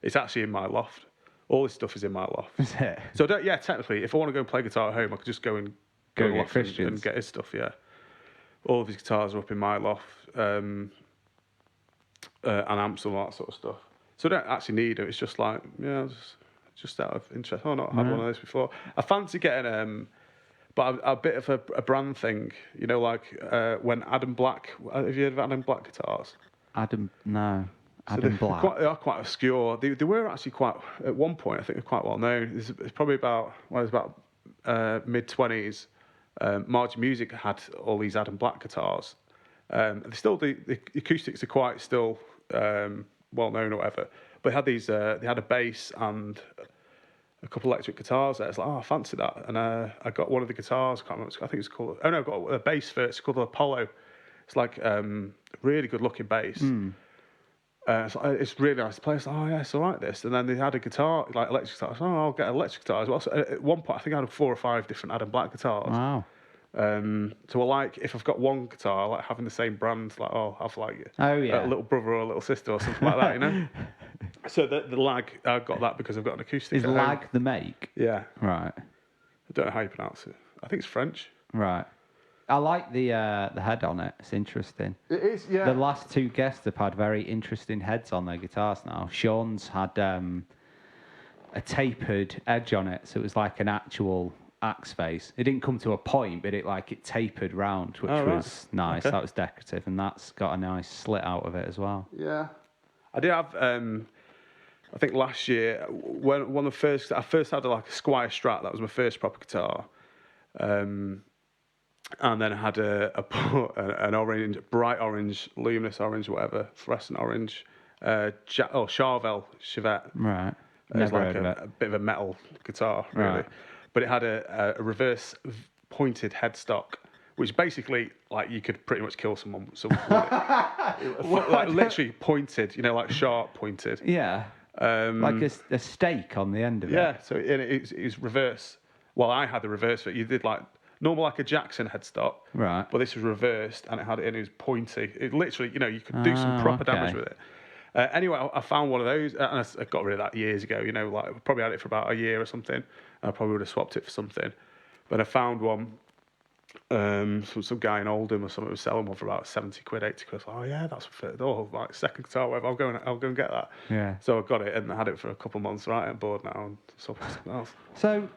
S2: It's actually in my loft. All this stuff is in my loft.
S1: Is it?
S2: So technically, if I want to go and play guitar at home, I could just go and
S1: get Christians
S2: and get his stuff. Yeah, all of his guitars are up in my loft, and amps and all that sort of stuff. So I don't actually need it. It's just like just out of interest. Oh, not had one of those before. I fancy getting but a bit of a brand thing. Like when Adam Black. Have you heard of Adam Black guitars?
S1: No. Adam Black.
S2: They are quite obscure. They were actually quite at one point. I think they're quite well known. It's probably about mid-20s. Margie Music had all these Adam Black guitars. They still the acoustics are quite still well known or whatever. But they had these. They had a bass and a couple of electric guitars there. It's like, I fancy that. And I got one of the guitars. I can't remember. I think it's called. Oh no, I got a bass for it. It's called the Apollo. It's like really good looking bass. It's really nice to play. It's like, it's all right, this. And then they had a guitar, like electric guitar. I'll get an electric guitar as well. So at one point, I think I had 4 or 5 different Adam Black guitars.
S1: Wow.
S2: So I like, if I've got one guitar, I like having the same brand. Like, I'll have like a little brother or a little sister or something like that, you know. So the Lag, I got that because I've got an acoustic.
S1: Is Lag the make?
S2: Yeah.
S1: Right.
S2: I don't know how you pronounce it. I think it's French.
S1: Right. I like the head on it. It's interesting.
S2: It is, yeah.
S1: The last two guests have had very interesting heads on their guitars now. Sean's had a tapered edge on it, so it was like an actual axe face. It didn't come to a point, but it tapered round, which was nice. Okay. That was decorative, and that's got a nice slit out of it as well.
S2: Yeah. I did have, I think last year, when I first had like a Squire Strat. That was my first proper guitar. And then I had an orange, bright orange, luminous orange, whatever, fluorescent orange, Charvel Chevette.
S1: Right.
S2: It was like a bit of a metal guitar, really. Right. But it had a reverse pointed headstock, which basically, like, you could pretty much kill someone with it. Like, literally pointed, like sharp pointed.
S1: Yeah. Like a stake on the end of it.
S2: Yeah, so it was reverse. Well, I had the reverse of it. You did like normal, like a Jackson headstock. Right. But this was reversed, and it was pointy. It literally, you could do some proper damage with it. Anyway, I found one of those, and I got rid of that years ago. Like I probably had it for about a year or something. And I probably would have swapped it for something. But I found one. Some guy in Oldham or something was selling one for about 70 quid, 80 quid. I was like, oh yeah, that's like second guitar, whatever. I'll go and get that. Yeah. So I got it and I had it for a couple of months. Right, I'm bored now and something else.
S1: So,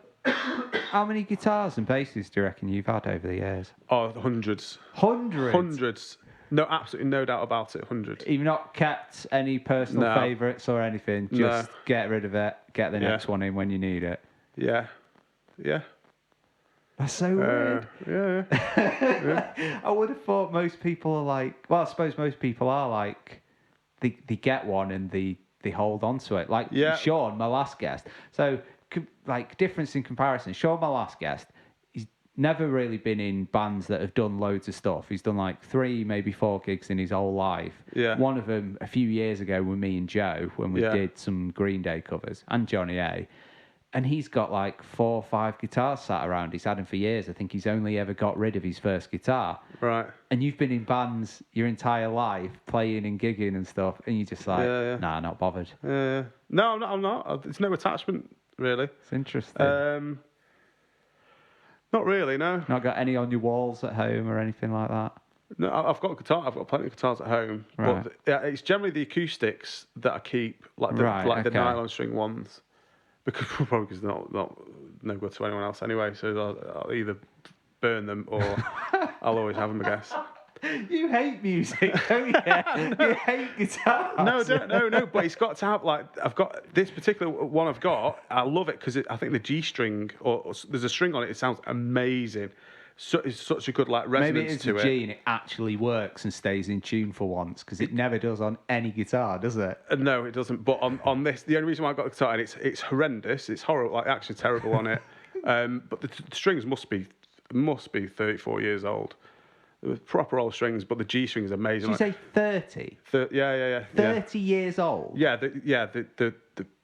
S1: how many guitars and basses do you reckon you've had over the years?
S2: Oh, hundreds.
S1: Hundreds.
S2: No, absolutely no doubt about it. Hundreds.
S1: You've not kept any personal favourites or anything. Just get rid of it. Get the next one in when you need it.
S2: Yeah.
S1: That's so weird.
S2: Yeah.
S1: I would have thought most people are like... Well, I suppose most people are like... They get one and they hold on to it. Like Sean, my last guest. So, like, difference in comparison. Sean, my last guest, he's never really been in bands that have done loads of stuff. He's done like 3, maybe 4 gigs in his whole life. Yeah. One of them a few years ago with me and Joe when we did some Green Day covers, and Johnny A. And he's got like 4 or 5 guitars sat around. He's had them for years. I think he's only ever got rid of his first guitar.
S2: Right.
S1: And you've been in bands your entire life, playing and gigging and stuff, and you're just like, nah, not bothered.
S2: Yeah. No, I'm not. There's no attachment, really.
S1: It's interesting.
S2: Not really, no.
S1: Not got any on your walls at home or anything like that?
S2: No, I've got a guitar. I've got plenty of guitars at home. Right. But it's generally the acoustics that I keep, like the nylon string ones. Because they're not no good to anyone else anyway, so I'll either burn them or I'll always have them, I guess.
S1: You hate music, don't you? You hate guitars.
S2: No, but it's got to have, like, I've got this particular one I've got, I love it because I think the G string, or there's a string on it, it sounds amazing. So it's such a good resonance
S1: Maybe it's
S2: to
S1: a G and it actually works and stays in tune for once, because it never does on any guitar, does it?
S2: No, it doesn't. But on this, the only reason why I got a guitar, and it's horrendous, it's horrible, actually terrible on it. But the strings must be 34 years old. They were proper old strings, but the G string is amazing.
S1: Did you say 30?
S2: Yeah.
S1: 30 years old.
S2: Yeah, the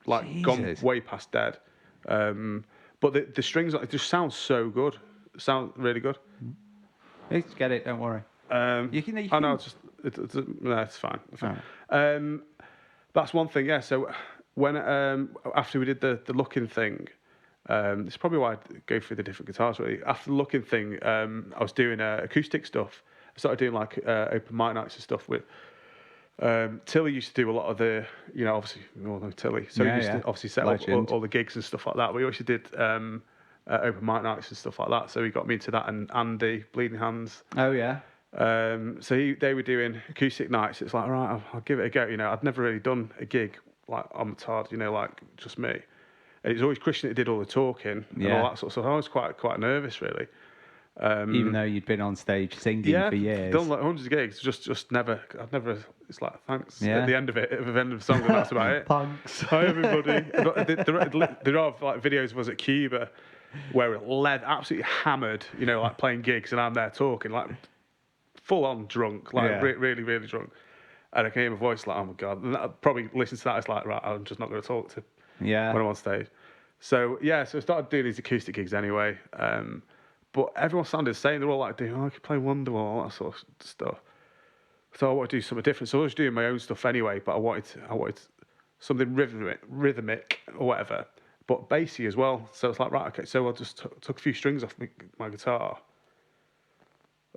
S2: like gone way past dead. But the strings, it just sounds so good. Sound really good.
S1: Let's get it. Don't worry. You can.
S2: No, it's fine. Right. That's one thing. Yeah. So when after we did the Lookin thing, it's probably why I go through the different guitars. Really, after the Lookin thing, I was doing acoustic stuff. I started doing like open mic nights and stuff with. Tilly used to do a lot of the, obviously we all know Tilly. So he used to obviously set up all the gigs and stuff like that. We also did. Open mic nights and stuff like that, so he got me into that, and Andy Bleeding Hands.
S1: Oh yeah.
S2: So they were doing acoustic nights. It's like, all right, I'll give it a go. I'd never really done a gig like on Tard, like just me. And it was always Christian that did all the talking and all that sort of stuff. I was quite nervous, really.
S1: Even though you'd been on stage singing for years.
S2: Done like hundreds of gigs, just never. I'd never. It's like thanks at the end of it, at the end of the song, and that's about it.
S1: Thanks.
S2: Hi everybody. There are like videos of us at Cuba where it led absolutely hammered, like playing gigs, and I'm there talking like full on drunk, like really, really drunk. And I can hear my voice like, oh my God. And I probably listen to that, it's like, right, I'm just not going to talk to when I'm on stage. So I started doing these acoustic gigs anyway. but everyone sounded the same. They're all like doing, I could play Wonderwall, all that sort of stuff. So I wanted to do something different. So I was doing my own stuff anyway, but I wanted something rhythmic or whatever, but bassy as well. So it's like, right, okay. So I just took a few strings off my guitar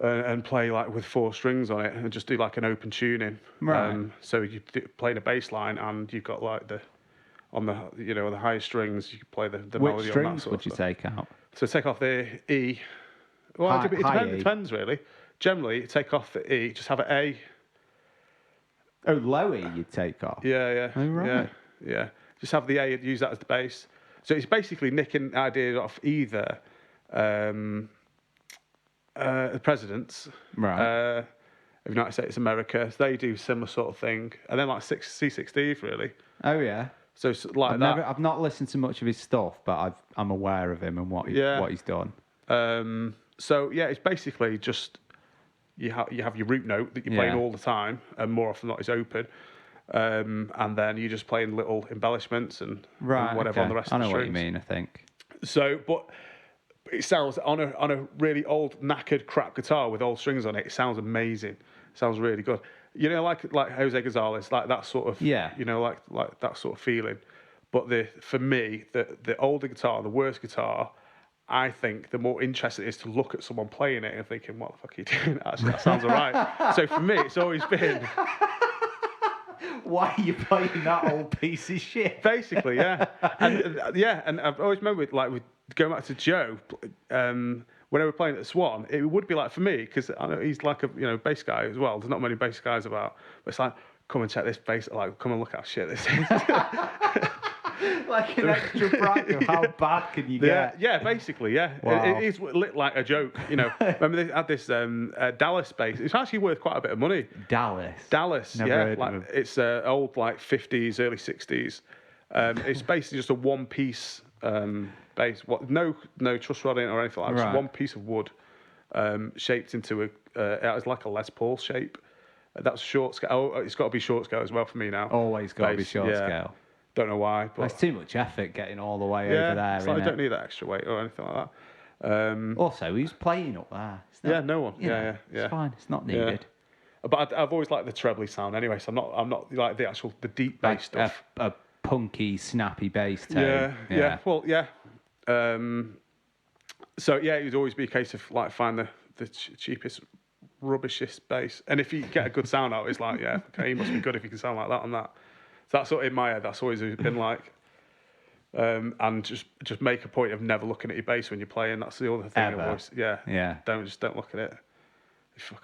S2: and play like with 4 strings on it, and just do like an open tuning.
S1: Right.
S2: So you playing a bass line, and you've got like the higher strings, you can play the
S1: Which
S2: melody
S1: strings
S2: on that sort
S1: would
S2: of
S1: you
S2: stuff.
S1: take out?
S2: So take off the E. Well, it depends really. Generally, take off the E, just have an A.
S1: Oh, low E you'd take off?
S2: Yeah.
S1: Oh, right.
S2: Yeah. Just have the A and use that as the bass. So it's basically nicking ideas off either the Presidents,
S1: right.
S2: of the United States of America. So they do similar sort of thing. And then like C6 really.
S1: Oh, yeah.
S2: So it's like
S1: I've not listened to much of his stuff, but I'm aware of him and what he's done.
S2: So yeah, it's basically just you have your root note that you're playing all the time, and more often than not is open, and then you're just playing little embellishments and whatever on the rest of the strings. I know what you mean,
S1: I think.
S2: So, but it sounds on a really old knackered crap guitar with old strings on it. It sounds amazing. It sounds really good. You know, like Jose Gonzalez, like that sort of you know, like that sort of feeling. But for me, the older guitar, the worse guitar, I think the more interesting it is to look at someone playing it and thinking, what the fuck are you doing? Actually, that sounds all right. So for me, it's always been...
S1: Why are you playing that old piece of shit?
S2: Basically, yeah. And I've always remembered, like, with going back to Joe, when I was playing at Swan, it would be like, for me, because I know he's like a bass guy as well. There's not many bass guys about. But it's like, come and check this bass, like, come and look how shit this is.
S1: Like an extra brag of how bad can you get?
S2: Yeah, basically, yeah.
S1: Wow.
S2: It is lit like a joke, you know. Remember they had this Dallas bass. It's actually worth quite a bit of money.
S1: Dallas. Never heard of him.
S2: It's old like 50s, early 60s. It's basically just a one-piece bass. No truss rod in it or anything like that. Just one piece of wood shaped into it's like a Les Paul shape. That's short scale. Oh, it's got to be short scale as well for me now.
S1: Always got to be short scale.
S2: Don't know why, but
S1: it's too much effort getting all the way over there.
S2: It's like I don't need that extra weight or anything like that.
S1: Also, who's playing up there?
S2: No one. Yeah.
S1: It's fine. It's not needed.
S2: Yeah. But I've always liked the trebly sound anyway, so I'm not like the deep bass stuff.
S1: A punky, snappy bass tone.
S2: Yeah. Well, yeah. So yeah, it would always be a case of like find the cheapest, rubbishest bass, and if you get a good sound out, it's like okay, you must be good if you can sound like that on that. So that's sort of in my head. That's always been like, and just make a point of never looking at your bass when you're playing. That's the other thing. Always, Don't look at it.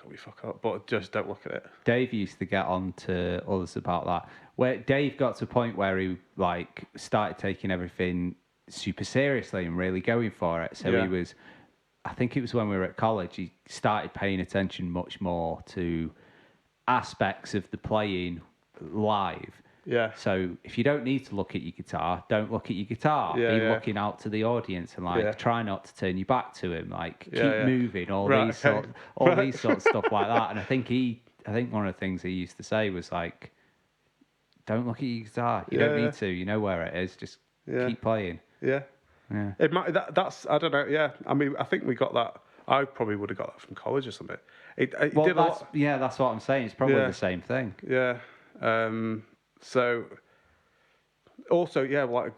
S2: We fuck up, but just don't look at it.
S1: Dave used to get on to others about that. Where Dave got to a point where he like started taking everything super seriously and really going for it. So he was, I think it was when we were at college, he started paying attention much more to aspects of the playing live.
S2: Yeah.
S1: So if you don't need to look at your guitar, don't look at your guitar. Be looking out to the audience and like try not to turn your back to him. Like keep moving. All these sorts of stuff like that. And I think one of the things he used to say was like, don't look at your guitar. You don't need to. You know where it is. Just keep playing.
S2: Yeah.
S1: Yeah.
S2: It might. That's I don't know. Yeah. I mean, I think we got that. I probably would have got that from college or something. It
S1: well,
S2: did a lot.
S1: Yeah, that's what I'm saying. It's probably the same thing.
S2: Yeah. So, also, like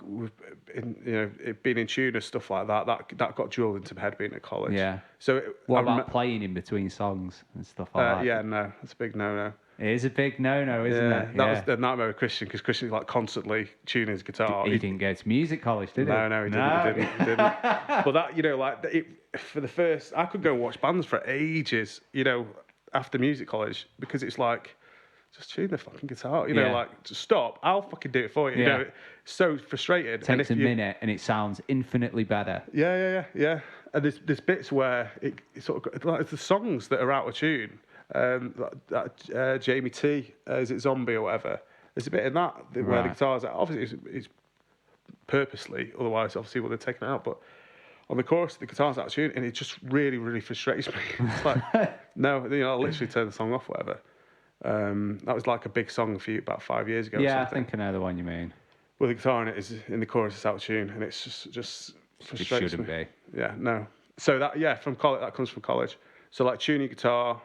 S2: it being in tune and stuff like that got drilled into my head being at college.
S1: Yeah.
S2: So,
S1: what about playing in between songs and stuff like that?
S2: Yeah, no, that's a big no-no.
S1: It is a big no-no, isn't it?
S2: That was the nightmare with Christian, because Christian's like constantly tuning his guitar.
S1: He didn't go to music college, did he?
S2: No, he didn't. But that, for the first, I could go and watch bands for ages, after music college, because it's like, just tune the fucking guitar, like, just stop, I'll fucking do it for you.
S1: Yeah.
S2: It's so frustrated.
S1: It takes a minute and it sounds infinitely better.
S2: Yeah. And there's bits where it sort of, like, it's the songs that are out of tune. Jamie T, is it Zombie or whatever? There's a bit in that where the guitar's obviously it's purposely, otherwise obviously would have taken it out. But on the chorus, the guitar's out of tune, and it just really, really frustrates me. It's like, no, I'll literally turn the song off, whatever. That was like a big song for you about 5 years ago.
S1: Yeah,
S2: or something.
S1: I think I know the one you mean.
S2: Well, the guitar in it is in the chorus, it's out of tune, and it's just frustrates
S1: me. It shouldn't be.
S2: Yeah, no. So that from college, that comes from college. So like tuning guitar,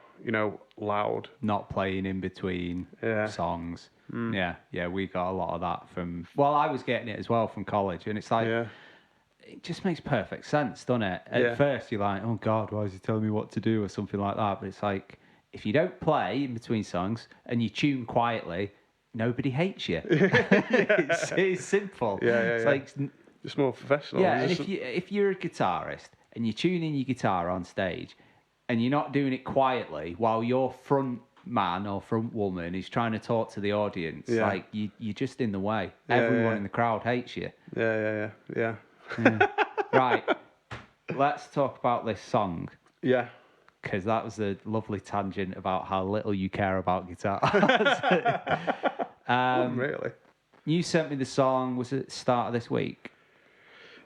S2: loud,
S1: not playing in between songs. Yeah, we got a lot of that from. Well, I was getting it as well from college, and it's like it just makes perfect sense, doesn't it? At first, you're like, oh God, why is he telling me what to do or something like that? But it's like if you don't play in between songs and you tune quietly, nobody hates you. It's simple. It's like
S2: just more professional.
S1: Yeah, and if you're a guitarist and you're tuning your guitar on stage and you're not doing it quietly while your front man or front woman is trying to talk to the audience, like you're just in the way. Everyone in the crowd hates you.
S2: Yeah.
S1: Right, let's talk about this song.
S2: Yeah.
S1: Because that was a lovely tangent about how little you care about guitar.
S2: Really?
S1: You sent me the song, was it start of this week?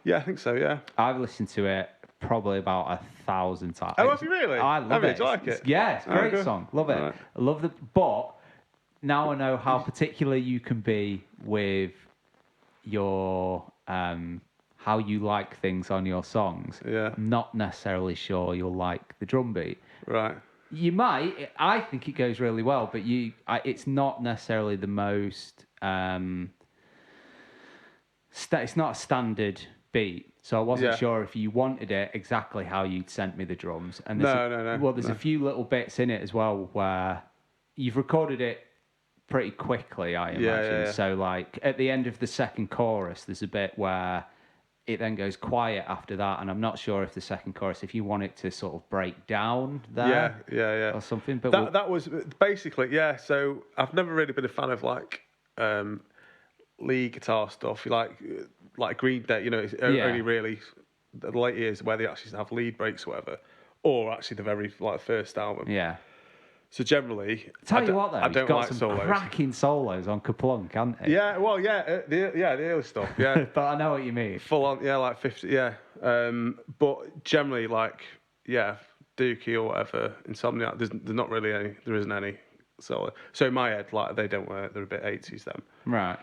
S2: Yeah, I think so, yeah.
S1: I've listened to it probably about 1,000 times.
S2: Oh, have you really?
S1: I love it.
S2: Do you like it?
S1: Yeah, it's a great song. Love it.
S2: Right.
S1: I love the. But now I know how particular you can be with your how you like things on your songs.
S2: Yeah.
S1: I'm not necessarily sure you'll like the drum beat.
S2: Right.
S1: You might. I think it goes really well, but it's not necessarily the most. It's not a standard beat, so I wasn't sure if you wanted it exactly how you'd sent me the drums. And
S2: no.
S1: Well, there's a few little bits in it as well where you've recorded it pretty quickly, I imagine.
S2: Yeah.
S1: So, like at the end of the second chorus, there's a bit where it then goes quiet after that, and I'm not sure if the second chorus, if you want it to sort of break down there,
S2: yeah,
S1: or something. But
S2: that was basically So I've never really been a fan of like lead guitar stuff. Like Green Day, it's only really the late years where they actually have lead breaks, or whatever, or actually the very first album.
S1: Yeah.
S2: So generally,
S1: Tell you what, though,
S2: I don't
S1: got
S2: like
S1: some
S2: solos.
S1: cracking solos on Kaplunk, hasn't he?
S2: Yeah, well, the early stuff, yeah.
S1: But I know what you mean.
S2: Full on, like 50, yeah. But generally, Dookie or whatever, Insomniac, there's not really any. There isn't any solo. So in my head, they don't work. They're a bit 80s them.
S1: Right.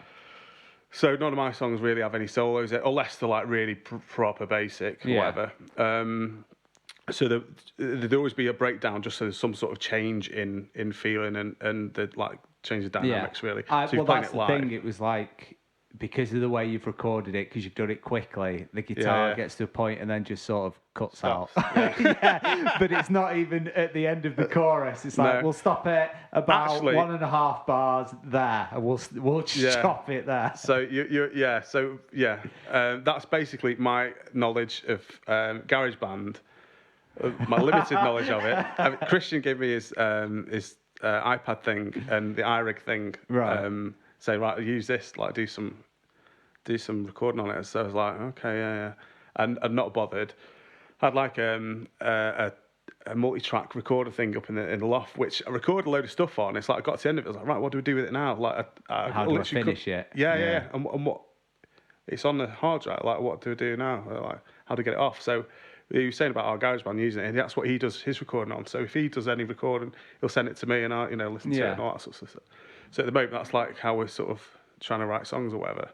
S2: So none of my songs really have any solos, unless they're really proper basic or whatever. So there'd always be a breakdown, just so there's some sort of change in feeling and the change the dynamics really. So
S1: well, that's the thing. It was because of the way you've recorded it, because you've done it quickly, the guitar gets to a point and then just sort of cuts out. But it's not even at the end of the chorus. It's we'll stop it about 1.5 bars there, and we'll chop it there.
S2: So that's basically my knowledge of GarageBand. My limited knowledge of it. Christian gave me his iPad thing and the iRig thing.
S1: Right.
S2: Say use this, do some recording on it. So I was like, okay, and I'm not bothered. I had a multi-track recorder thing up in the loft, which I recorded a load of stuff on. It's I got to the end of it, I was like, right, what do we do with it now?
S1: How do I finish it?
S2: Yeah. And what? It's on the hard drive. What do we do now? How do we get it off? So he was saying about our GarageBand using it, and that's what he does his recording on. So if he does any recording, he'll send it to me, and I, listen to it and all that sort of stuff. So at the moment, that's how we're sort of trying to write songs or whatever.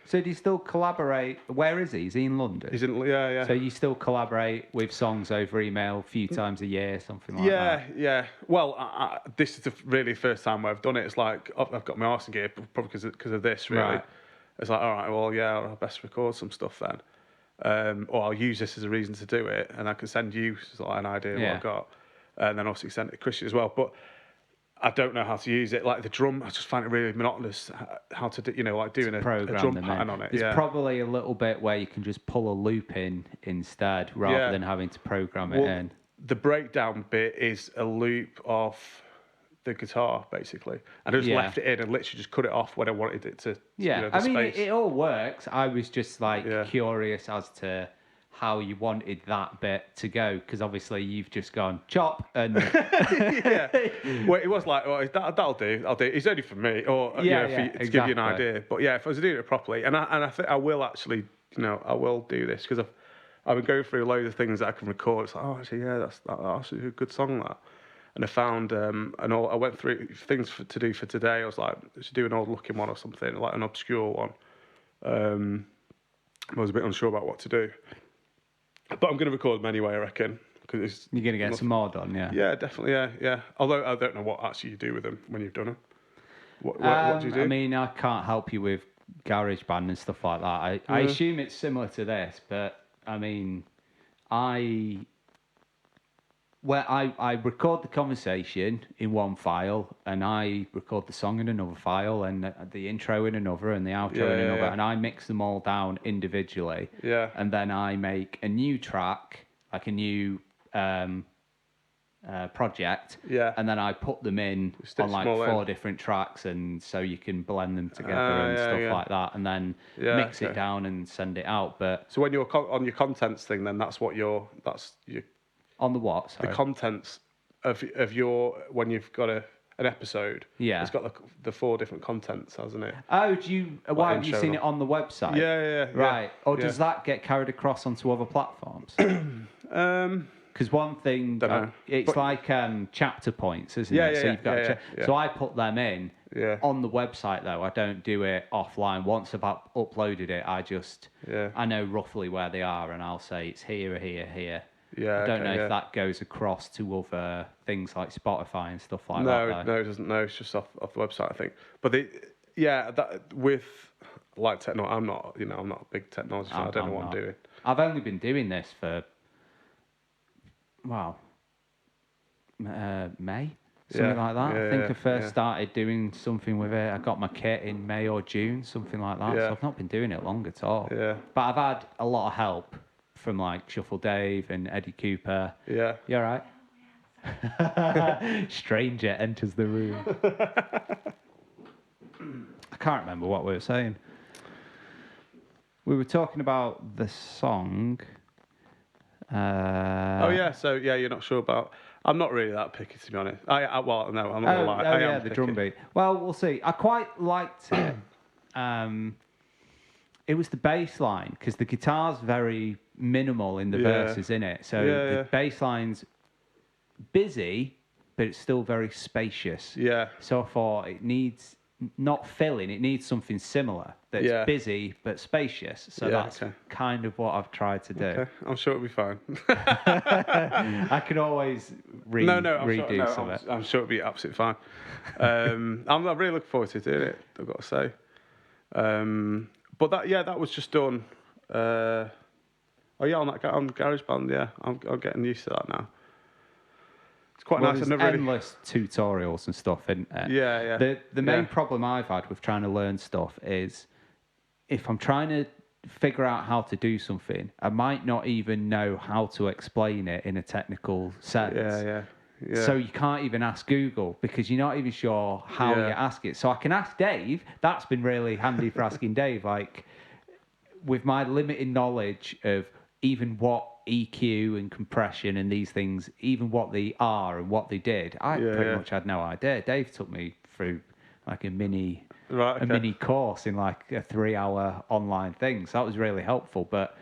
S1: So do you still collaborate? Where is he? Is he in London?
S2: He's in, yeah.
S1: So you still collaborate with songs over email a few times a year, something like that?
S2: Yeah. Well, this is really the first time where I've done it. It's I've got my arse in gear, probably because of this, really.
S1: Right.
S2: It's all right, well, I'll best record some stuff then. Or I'll use this as a reason to do it, and I can send you an idea of what I've got, and then obviously send it to Christian as well. But I don't know how to use it. The drum, I just find it really monotonous how to do, doing a drum pattern on it.
S1: There's probably a little bit where you can just pull a loop in instead, rather than having to program it in.
S2: The breakdown bit is a loop of the guitar, basically. And I just left it in and literally just cut it off when I wanted it to.
S1: It all works. I was just curious as to how you wanted that bit to go, because obviously you've just gone chop and.
S2: Well, it was that'll do. I'll do. It's only for me, or to give you an idea. But if I was doing it properly, and I think I will actually, I will do this because I've been going through a load of things that I can record. It's that's actually a good song that. And I found, I went through things to do for today. I was like, I should do an old Lookin one or something, like an obscure one. I was a bit unsure about what to do. But I'm going to record them anyway, I reckon. Cause
S1: you're going to get some more done, yeah?
S2: Yeah, definitely, yeah. Although I don't know what actually you do with them when you've done them. What do you do?
S1: I mean, I can't help you with GarageBand and stuff like that. I assume it's similar to this, but I mean, I record the conversation in one file, and I record the song in another file, and the intro in another, and the outro in another, and I mix them all down individually.
S2: Yeah.
S1: And then I make a new track, like a new project.
S2: Yeah.
S1: And then I put them in on like 4 different tracks, and so you can blend them together and stuff like that, and then mix it down and send it out. But
S2: so when you're on your contents thing, then that's your
S1: on the what? Sorry.
S2: The contents of your when you've got an episode.
S1: Yeah.
S2: It's got the 4 different contents, hasn't it?
S1: Oh, why have you seen it on the website?
S2: Yeah.
S1: Right. Or does that get carried across onto other platforms? Because one thing, it's like chapter points, isn't it? So you've got So I put them in on the website, though. I don't do it offline. Once I've uploaded it, I know roughly where they are, and I'll say it's here.
S2: Yeah,
S1: I don't know if that goes across to other things like Spotify and stuff like that.
S2: No, it doesn't. No, it's just off the website, I think. But that with like technology, I'm not a big technology fan. I don't know what I'm doing.
S1: I've only been doing this for May, something like that. I think I first started doing something with it. I got my kit in May or June, something like that. So I've not been doing it long at all.
S2: Yeah.
S1: But I've had a lot of help from like Shuffle Dave and Eddie Cooper.
S2: Yeah.
S1: You all right? Stranger enters the room. I can't remember what we were saying. We were talking about the song.
S2: So you're not sure about. I'm not really that picky, to be honest. No, I'm not gonna lie. I am
S1: the
S2: picky.
S1: drum beat. Well, we'll see. I quite liked it. It was the bass line, because the guitar's very minimal in the verses, innit? So the bass line's busy, but it's still very spacious.
S2: Yeah.
S1: So I thought it needs not filling, it needs something similar that's busy but spacious. So that's kind of what I've tried to do.
S2: Okay. I'm sure it'll be fine.
S1: I can always redo some of it.
S2: I'm sure it'll be absolutely fine. I'm really looking forward to doing it, I've got to say. But that was just done. On GarageBand, I'm getting used to that now. It's quite nice.
S1: There's endless tutorials and stuff, isn't it?
S2: Yeah.
S1: The main problem I've had with trying to learn stuff is if I'm trying to figure out how to do something, I might not even know how to explain it in a technical sense.
S2: Yeah.
S1: So you can't even ask Google because you're not even sure how you ask it. So I can ask Dave. That's been really handy for asking Dave. Like, with my limited knowledge of even what EQ and compression and these things, even what they are and what they did, I pretty much had no idea. Dave took me through like a mini course in like a 3-hour online thing. So that was really helpful. But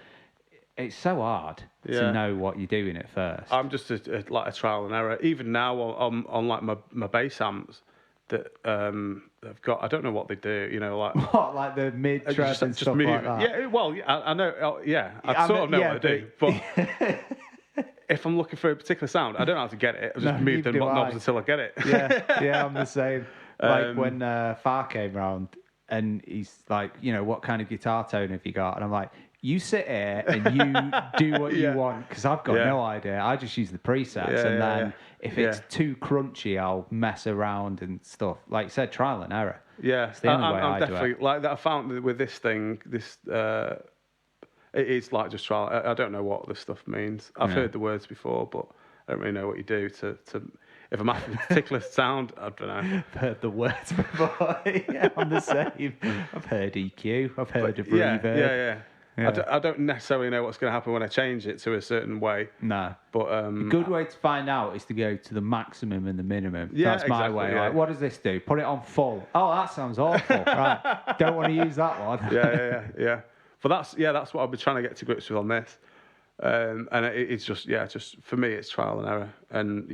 S1: it's so hard to know what you're doing at first.
S2: I'm just like a trial and error. Even now on like my bass amps that they've got, I don't know what they do. Like
S1: what, like the mid tread and stuff like that.
S2: Yeah, well, I know. I sort of know what they do, but if I'm looking for a particular sound, I don't know how to get it. I just move the knobs until I get it.
S1: Yeah, I'm the same. Like when Far came round and he's like, what kind of guitar tone have you got? And I'm like, you sit here and you do what you want, because I've got no idea. I just use the presets, and then if it's too crunchy, I'll mess around and stuff. Like you said, trial and error.
S2: Yeah,
S1: it's the only way I
S2: definitely
S1: do it.
S2: Like that. I found with this thing, it is like just trial. I don't know what this stuff means. I've heard the words before, but I don't really know what you do to. If I'm after a particular sound, I don't know.
S1: I've heard the words before. I'm the same. I've heard EQ. I've heard of reverb.
S2: Yeah. I don't necessarily know what's going to happen when I change it to a certain way.
S1: No.
S2: But
S1: a good way to find out is to go to the maximum and the minimum.
S2: Yeah,
S1: that's my way.
S2: Yeah.
S1: Like, what does this do? Put it on full. Oh, that sounds awful. Right. Don't want to use that one.
S2: Yeah. But that's what I've been trying to get to grips with on this. And it's just for me, it's trial and error. And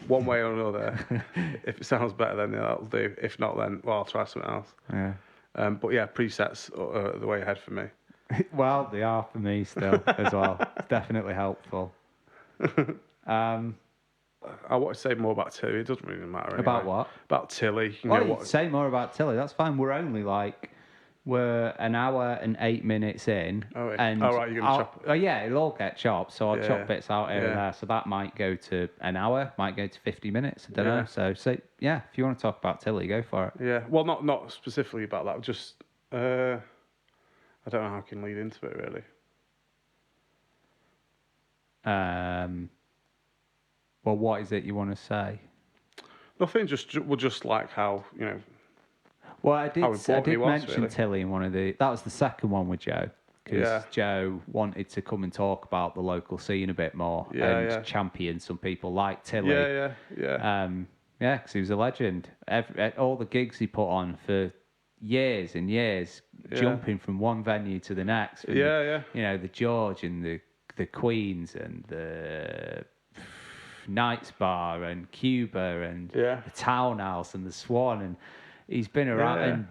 S2: one way or another, if it sounds better, then that'll do. If not, then I'll try something else.
S1: Yeah.
S2: But presets are the way ahead for me.
S1: Well, they are for me still as well. It's definitely helpful.
S2: I want to say more about Tilly. It doesn't really matter. Anyway.
S1: About what?
S2: About Tilly.
S1: Say more about Tilly. That's fine. We're an hour and 8 minutes in.
S2: Oh, yeah.
S1: And
S2: right, you're going to chop it.
S1: Oh, yeah, it'll all get chopped. So I'll chop bits out here and there. So that might go to an hour, might go to 50 minutes. I don't know. So, yeah, if you want to talk about Tilly, go for it.
S2: Yeah. Well, not specifically about that. Just, I don't know how I can lead into it, really.
S1: Well, what is it you want to say?
S2: Nothing. Just like how,
S1: Well, I did mention
S2: really.
S1: Tilly in one of that was the second one with Joe, because Joe wanted to come and talk about the local scene a bit more and champion some people like Tilly.
S2: Yeah.
S1: Because he was a legend. All the gigs he put on for years and years, jumping from one venue to the next. From the George and the Queens and the Knights Bar and Cuba and the Townhouse and the Swan, and he's been around. And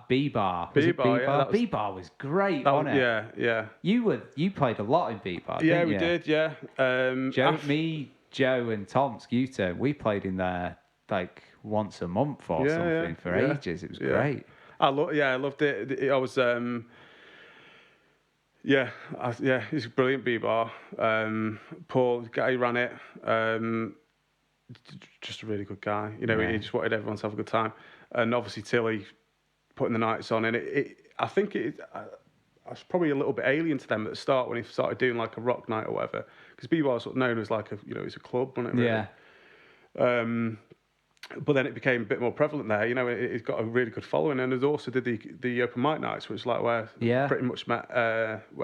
S1: B-Bar. B-Bar was great, wasn't it?
S2: Yeah.
S1: You played a lot in B-Bar, didn't you?
S2: We did, yeah.
S1: Joe and Tomsk, we played in there like once a month or something for ages. It was great.
S2: I loved it. I was he's a brilliant B-Bar. Paul, the guy who ran it, just a really good guy. He just wanted everyone to have a good time. And obviously Tilly putting the nights on, and I think I was probably a little bit alien to them at the start when he started doing like a rock night or whatever, because B-Bar was sort of known as like it's a club, wasn't it? Really? Yeah. But then it became a bit more prevalent there. It's got a really good following, and it also did the open mic nights, which is like where pretty much met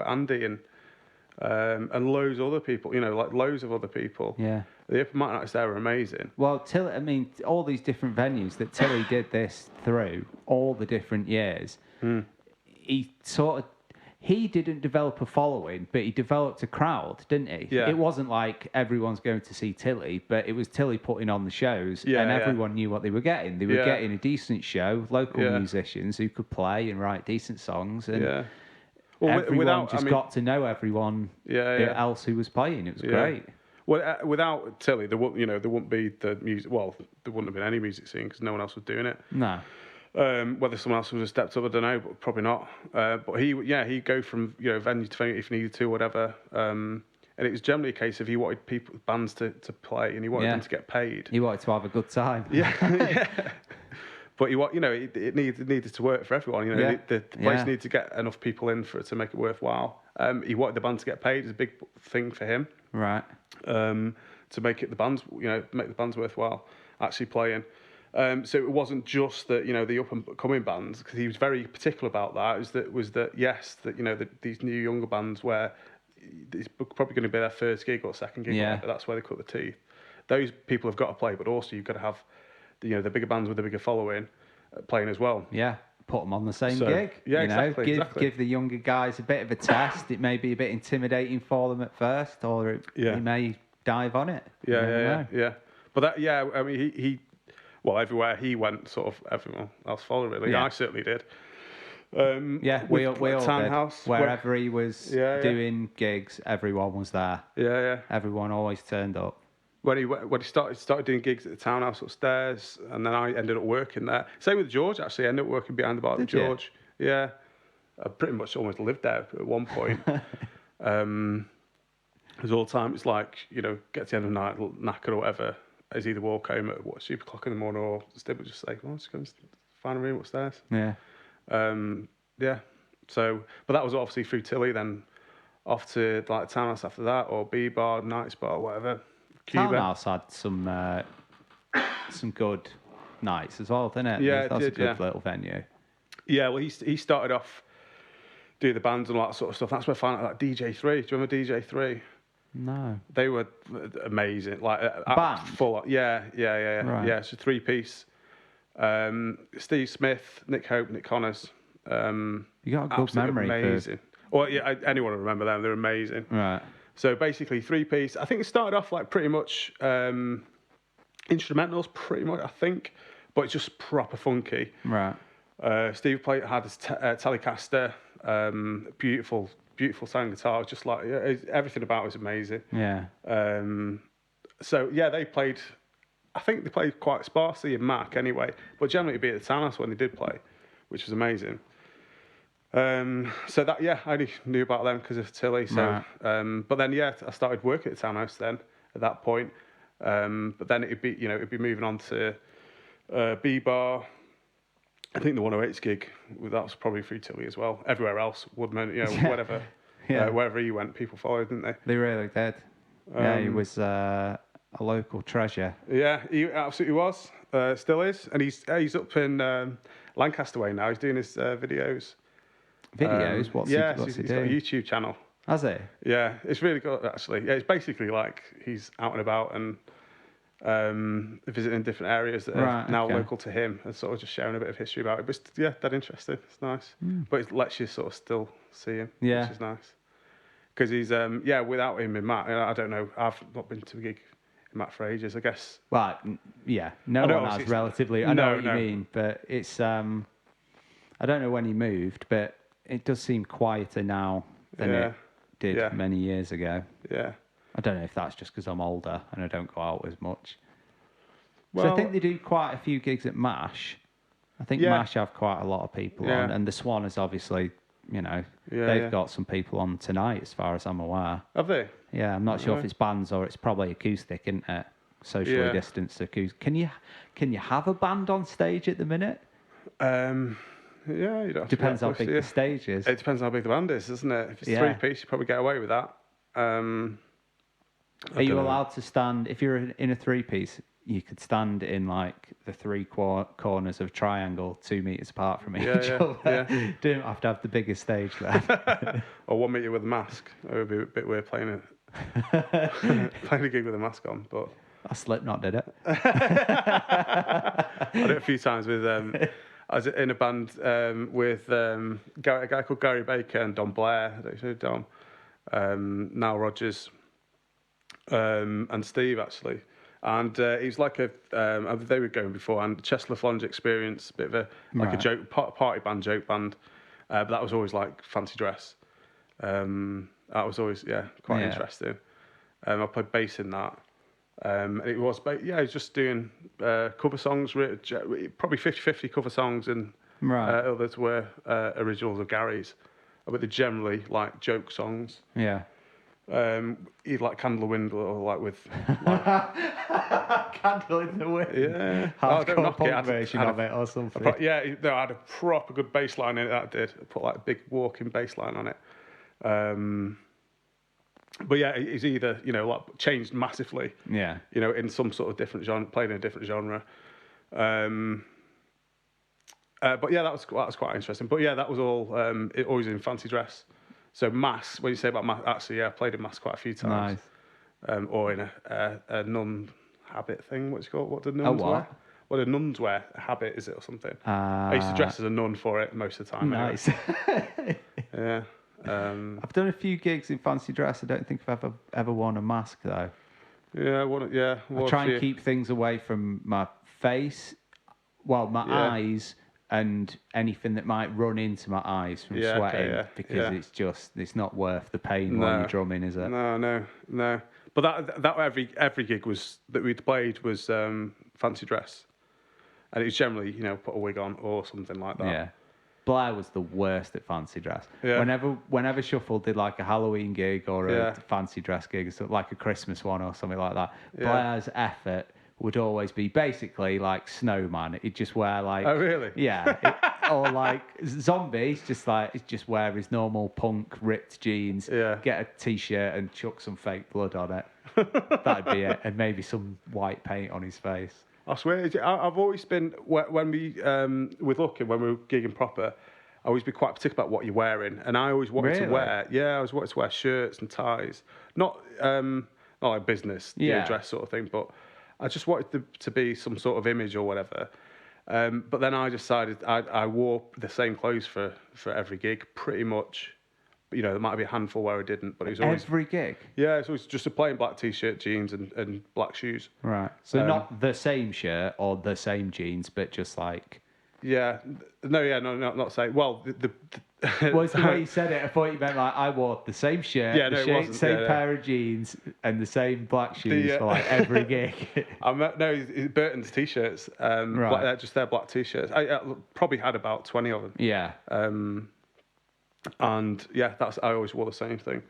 S2: Andy and loads of other people. Loads of other people. Yeah. The open mic nights there were amazing.
S1: Well, all these different venues that Tilly did this through, all the different years, he didn't develop a following, but he developed a crowd, didn't he? Yeah. It wasn't like everyone's going to see Tilly, but it was Tilly putting on the shows, and everyone knew what they were getting. They were getting a decent show, local musicians who could play and write decent songs, and everyone got to know everyone else who was playing. It was great.
S2: Well, without Tilly, there wouldn't be the music. Well, there wouldn't have been any music scene because no one else was doing it.
S1: No.
S2: Whether someone else would have stepped up, I don't know, but probably not. But he'd go from venue to venue if he needed to, whatever. And it was generally a case of he wanted bands to play, and he wanted them to get paid.
S1: He wanted to have a good time.
S2: Yeah. But it needed to work for everyone. The place needed to get enough people in for it to make it worthwhile. He wanted the band to get paid. It's a big thing for him.
S1: Right.
S2: To make it make the bands worthwhile actually playing. So it wasn't just that the up and coming bands, because he was very particular about that. These new younger bands where it's probably going to be their first gig or second gig, but that's where they cut the teeth. Those people have got to play, but also you've got to have the bigger bands with the bigger following playing as well.
S1: Yeah, put them on the same gig.
S2: Yeah, exactly.
S1: Give the younger guys a bit of a test. It may be a bit intimidating for them at first, or he may dive on it.
S2: Yeah. But he. Well, everywhere he went, sort of everyone else followed, really. Yeah. I certainly did.
S1: We all did. Wherever he was doing gigs, everyone was there.
S2: Yeah.
S1: Everyone always turned up.
S2: When he started doing gigs at the Townhouse upstairs, and then I ended up working there. Same with George, actually. I ended up working behind the bar with George. You? Yeah. I pretty much almost lived there at one point. Because all the time it's like, get to the end of the night, knackered or whatever. Is either walk home at 2 o'clock in the morning, or Steve would just say, "Well, let's go and find a room upstairs."
S1: Yeah.
S2: So, but that was obviously through Tilly. Then off to like Townhouse after that, or B-Bar, Knights Bar, whatever. Cuba.
S1: Townhouse had some good nights as well, didn't it?
S2: Yeah,
S1: that was a good little venue.
S2: Yeah, well, he started off doing the bands and all that sort of stuff. That's where I found out that DJ3. Do you remember DJ3?
S1: No.
S2: They were amazing. Like
S1: band?
S2: Full. Yeah.
S1: Right.
S2: Yeah, it's a 3-piece. Steve Smith, Nick Hope, Nick Connors.
S1: You got a good memory.
S2: Amazing. Well, yeah, anyone will remember them. They're amazing.
S1: Right.
S2: So basically 3-piece. I think it started off like pretty much instrumentals, pretty much, I think. But it's just proper funky.
S1: Right.
S2: Steve had his Telecaster, beautiful sound guitar. Just like everything about it was amazing.
S1: Yeah.
S2: So yeah, they played. I think they played quite sparsely in Mac anyway, but generally it'd be at the Townhouse when they did play, which was amazing. So that I only knew about them because of Tilly. So, right. But then I started working at the Townhouse then at that point. But then it'd be moving on to B-Bar. I think the 108's gig, that was probably through Tilly as well. Everywhere else, Woodman, whatever. Wherever he went, people followed, didn't they?
S1: They really did. He was a local treasure.
S2: Yeah, he absolutely was. Still is. And he's up in Lancaster way now. He's doing his videos.
S1: Videos? What's he doing?
S2: He's got a YouTube channel.
S1: Has he?
S2: Yeah, it's really good, actually. Yeah, it's basically like he's out and about and visiting different areas that are now local to him and sort of just sharing a bit of history about it. But that interesting. It's nice. But it lets you sort of still see him, which is nice. Because he's, without him in Matt, I don't know, I've not been to a gig in Matt for ages, I guess.
S1: Well, yeah, no one has relatively. I know what you mean, but it's, I don't know when he moved, but it does seem quieter now than it did many years ago. Yeah. I don't know if that's just because I'm older and I don't go out as much. Well, so I think they do quite a few gigs at MASH. I think MASH have quite a lot of people on, and the Swan is obviously, they've got some people on tonight as far as I'm aware.
S2: Have they?
S1: Yeah, I'm not sure if it's bands or it's probably acoustic, isn't it? Socially distanced acoustic. Can you have a band on stage at the minute?
S2: Yeah, you don't.
S1: Depends how big the stage is.
S2: It depends how big the band is, doesn't it? If it's 3-piece, you probably get away with that.
S1: Are you allowed to stand, if you're in a 3-piece, you could stand in like the 3 corners of a triangle 2 meters apart from each other. Yeah. Don't have to have the biggest stage there.
S2: Or 1 meter with a mask. It would be a bit weird playing a gig with a mask on, but...
S1: Slipknot did it.
S2: I did it a few times with... I was in a band with a guy called Gary Baker and Don Blair. I don't know Dom. Now Rogers. And Steve, actually. And he's like they were going beforehand, Chester Flange Experience, a bit of a joke, party band, joke band. But that was always like fancy dress. That was always, quite interesting. I played bass in that. It was, he's just doing cover songs, probably 50-50 cover songs, and others were originals of Gary's. But they're generally like joke songs. Yeah. He'd like Candle in the Wind, or like with
S1: Candle in the Wind.
S2: Yeah,
S1: hardcore punk version of it or something.
S2: I had a proper good bass line in it. That did. I put like a big walking bass line on it. But he's either like changed massively. Yeah. In some sort of different genre, playing in a different genre. But that was quite interesting. But that was all always in fancy dress. So Mass, when you say about Mass, actually, I played in Mass quite a few times. Nice. Or in a nun habit thing. What's it called? What do nuns wear? What do nuns wear? A habit, is it, or something? I used to dress as a nun for it most of the time.
S1: Nice.
S2: Anyway. Yeah.
S1: I've done a few gigs in fancy dress. I don't think I've ever worn a mask, though.
S2: Yeah,
S1: I try and keep things away from my face, my eyes, and anything that might run into my eyes from sweating, because it's not worth the pain while you're drumming, is it?
S2: No. But that every gig that we'd played was fancy dress, and it was generally put a wig on or something like that. Yeah.
S1: Blair was the worst at fancy dress. Yeah. Whenever Shuffle did like a Halloween gig or a fancy dress gig, so like a Christmas one or something like that, Blair's effort would always be basically like Snowman. He'd just wear like...
S2: Oh, really?
S1: Yeah. Or like Zombies, just wear his normal punk ripped jeans, get a T-shirt and chuck some fake blood on it. That'd be it. And maybe some white paint on his face.
S2: I swear, I've always been, when we, with Lookin, when we were gigging proper, I always be quite particular about what you're wearing. And I always wanted to wear shirts and ties. Not like business, dress sort of thing, but I just wanted to be some sort of image or whatever. But then I decided I wore the same clothes for every gig, pretty much. There might be a handful where I didn't, but it was always...
S1: Every gig?
S2: Yeah, it was just a plain black T-shirt, jeans, and black shoes.
S1: Right. So not the same shirt or the same jeans, but just like
S2: Not saying. Well,
S1: well, it's the way you said it. I thought you meant like I wore the same shirt, same pair of jeans, and the same black shoes for like every gig.
S2: It's Burton's t-shirts, right? Just their black t-shirts. I probably had about 20 of them.
S1: Yeah.
S2: And I always wore the same thing.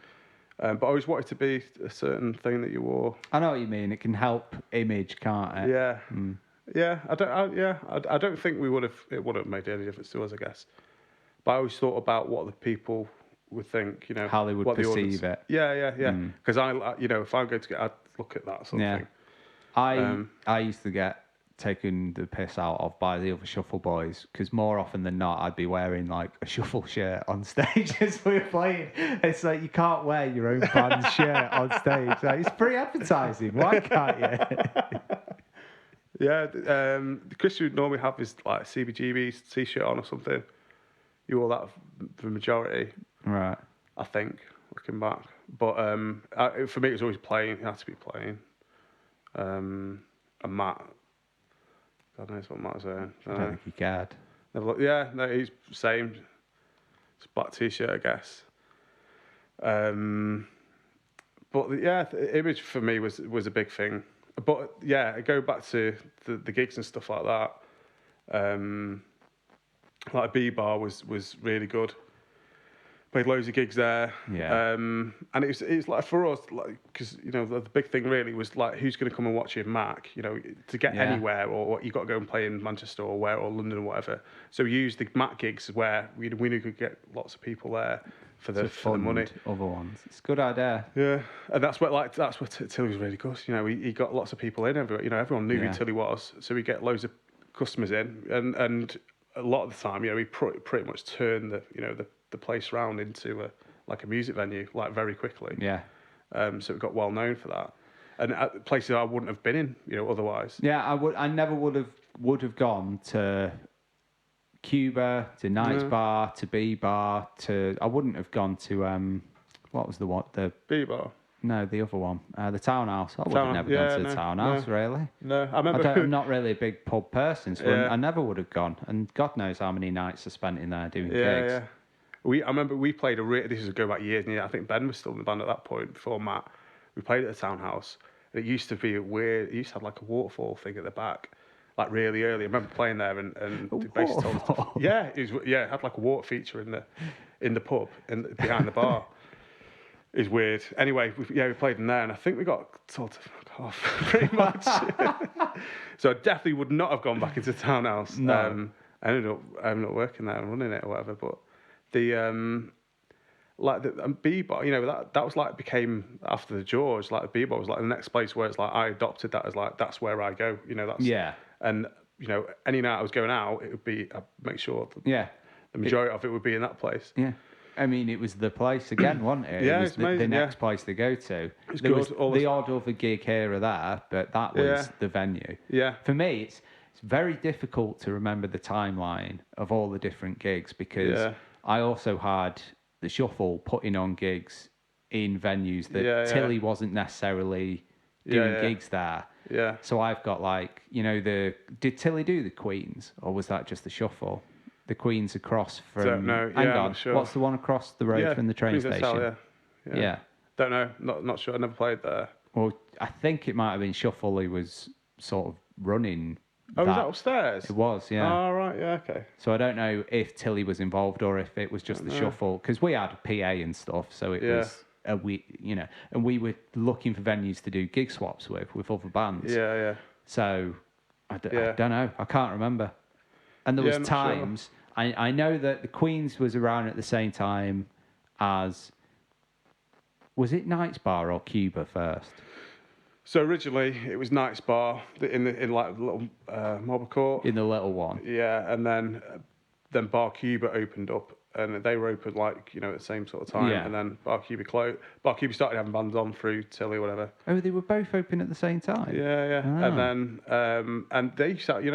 S2: But I always wanted to be a certain thing that you wore.
S1: I know what you mean. It can help image, can't it?
S2: Yeah. Yeah. I don't think it would have made any difference to us, I guess. But I always thought about what the people would think,
S1: how they would perceive it.
S2: Yeah. Because if I go to I'd look at that sort of thing.
S1: I used to get taken the piss out of by the other shuffle boys because more often than not I'd be wearing like a shuffle shirt on stage as we were playing. It's like you can't wear your own band's shirt on stage. Like, it's pretty advertising. Why can't you?
S2: Chris would normally have his like CBGB's t-shirt on or something. You wore that for the majority,
S1: right?
S2: I think looking back, but for me it was always playing. It had to be playing. And Matt. God knows what Matt's wearing.
S1: I don't think he cared.
S2: He's the same. It's a black t-shirt, I guess. But the image for me was a big thing. But go back to the gigs and stuff like that. Like B-Bar was really good. Played loads of gigs there.
S1: Yeah.
S2: And it's like for us, like, because the big thing really was like who's going to come and watch you in Mac, to get anywhere, or you got to go and play in Manchester or London or whatever. So we used the Mac gigs where we knew we could get lots of people there for the money.
S1: Other ones, it's a good idea.
S2: Yeah, and that's where Tilly was really good. He got lots of people in. Everyone knew who Tilly was, so we get loads of customers in, and a lot of the time, we pretty much turn the place round into a music venue like very quickly.
S1: Yeah.
S2: So it got well known for that, and at places I wouldn't have been in, otherwise.
S1: Yeah, I never would have gone to Cuba, to Night's Bar, to B-Bar, I wouldn't have gone to what was the
S2: B-Bar?
S1: No, the other one, the Townhouse. I would have never gone to the Townhouse, really.
S2: No, I remember.
S1: I'm not really a big pub person, so I never would have gone. And God knows how many nights I spent in there doing gigs.
S2: Yeah. I remember we played this is go back years, and I think Ben was still in the band at that point before Matt. We played at the Townhouse, and it used to be weird. It used to have like a waterfall thing at the back, like really early. I remember playing there, and the bassist told us. It had like a water feature in the pub and behind the bar. It's weird. Anyway, we played in there, and I think we got told to fuck off pretty much. So I definitely would not have gone back into Townhouse.
S1: No.
S2: I ended up working there and running it or whatever, but. The B-Bar, that was like became after the George, like the B-Bar was like the next place where it's like I adopted that as like that's where I go, and any night I was going out, it would be I'd make sure the majority of it would be in that place.
S1: Yeah, I mean it was the place again, wasn't it?
S2: Yeah,
S1: it was the next place to go to. There was the odd other gig here or there, but that was the venue.
S2: Yeah,
S1: for me it's very difficult to remember the timeline of all the different gigs because. I also had the Shuffle putting on gigs in venues that Tilly wasn't necessarily doing gigs there.
S2: Yeah.
S1: So I've got like, did Tilly do the Queens or was that just the Shuffle? The Queens across from...
S2: Don't know.
S1: Hang on.
S2: Sure.
S1: What's the one across the road from the train
S2: Queens
S1: station?
S2: Hotel, yeah. Don't know. Not sure. I never played there.
S1: Well, I think it might have been Shuffle who was sort of running...
S2: Oh, was that upstairs?
S1: It was, yeah.
S2: Oh, right, yeah, okay.
S1: So I don't know if Tilly was involved or if it was just the Shuffle, because we had a PA and stuff, so it was and we were looking for venues to do gig swaps with other bands.
S2: Yeah.
S1: So I don't know, I can't remember. And there was times I know that the Queens was around at the same time as was it Night's Bar or Cuba first?
S2: So originally it was Night's Bar in like the little Marble Court.
S1: In the little one.
S2: Yeah, and then Bar Cuba opened up, and they were open like at the same sort of time.
S1: Yeah.
S2: And then Bar Cuba closed. Bar Cuba started having bands on through Tilly or whatever.
S1: Oh, they were both open at the same time.
S2: Yeah.
S1: Oh.
S2: And then and they started, you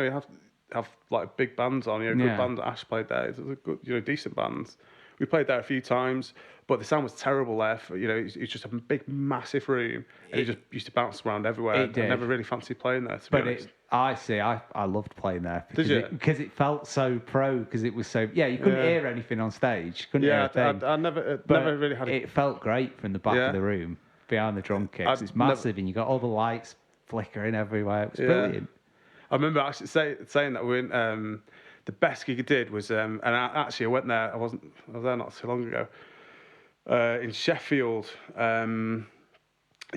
S2: have like big bands on. Good bands. Ash played there. It was a good, decent bands. we played there a few times, but the sound was terrible there. It's just a big, massive room, and it just used to bounce around everywhere. I never really fancied playing there, to be honest.
S3: I loved playing there.
S2: Because
S3: it felt so pro, because it was so... Yeah, you couldn't hear anything on stage. Couldn't hear a thing.
S2: I never really had...
S3: It felt great from the back of the room, behind the drum kits. It's massive, and you got all the lights flickering everywhere. It was brilliant. I
S2: remember actually saying that when the best gig I did was... and I went there. I was there not so long ago. In Sheffield, the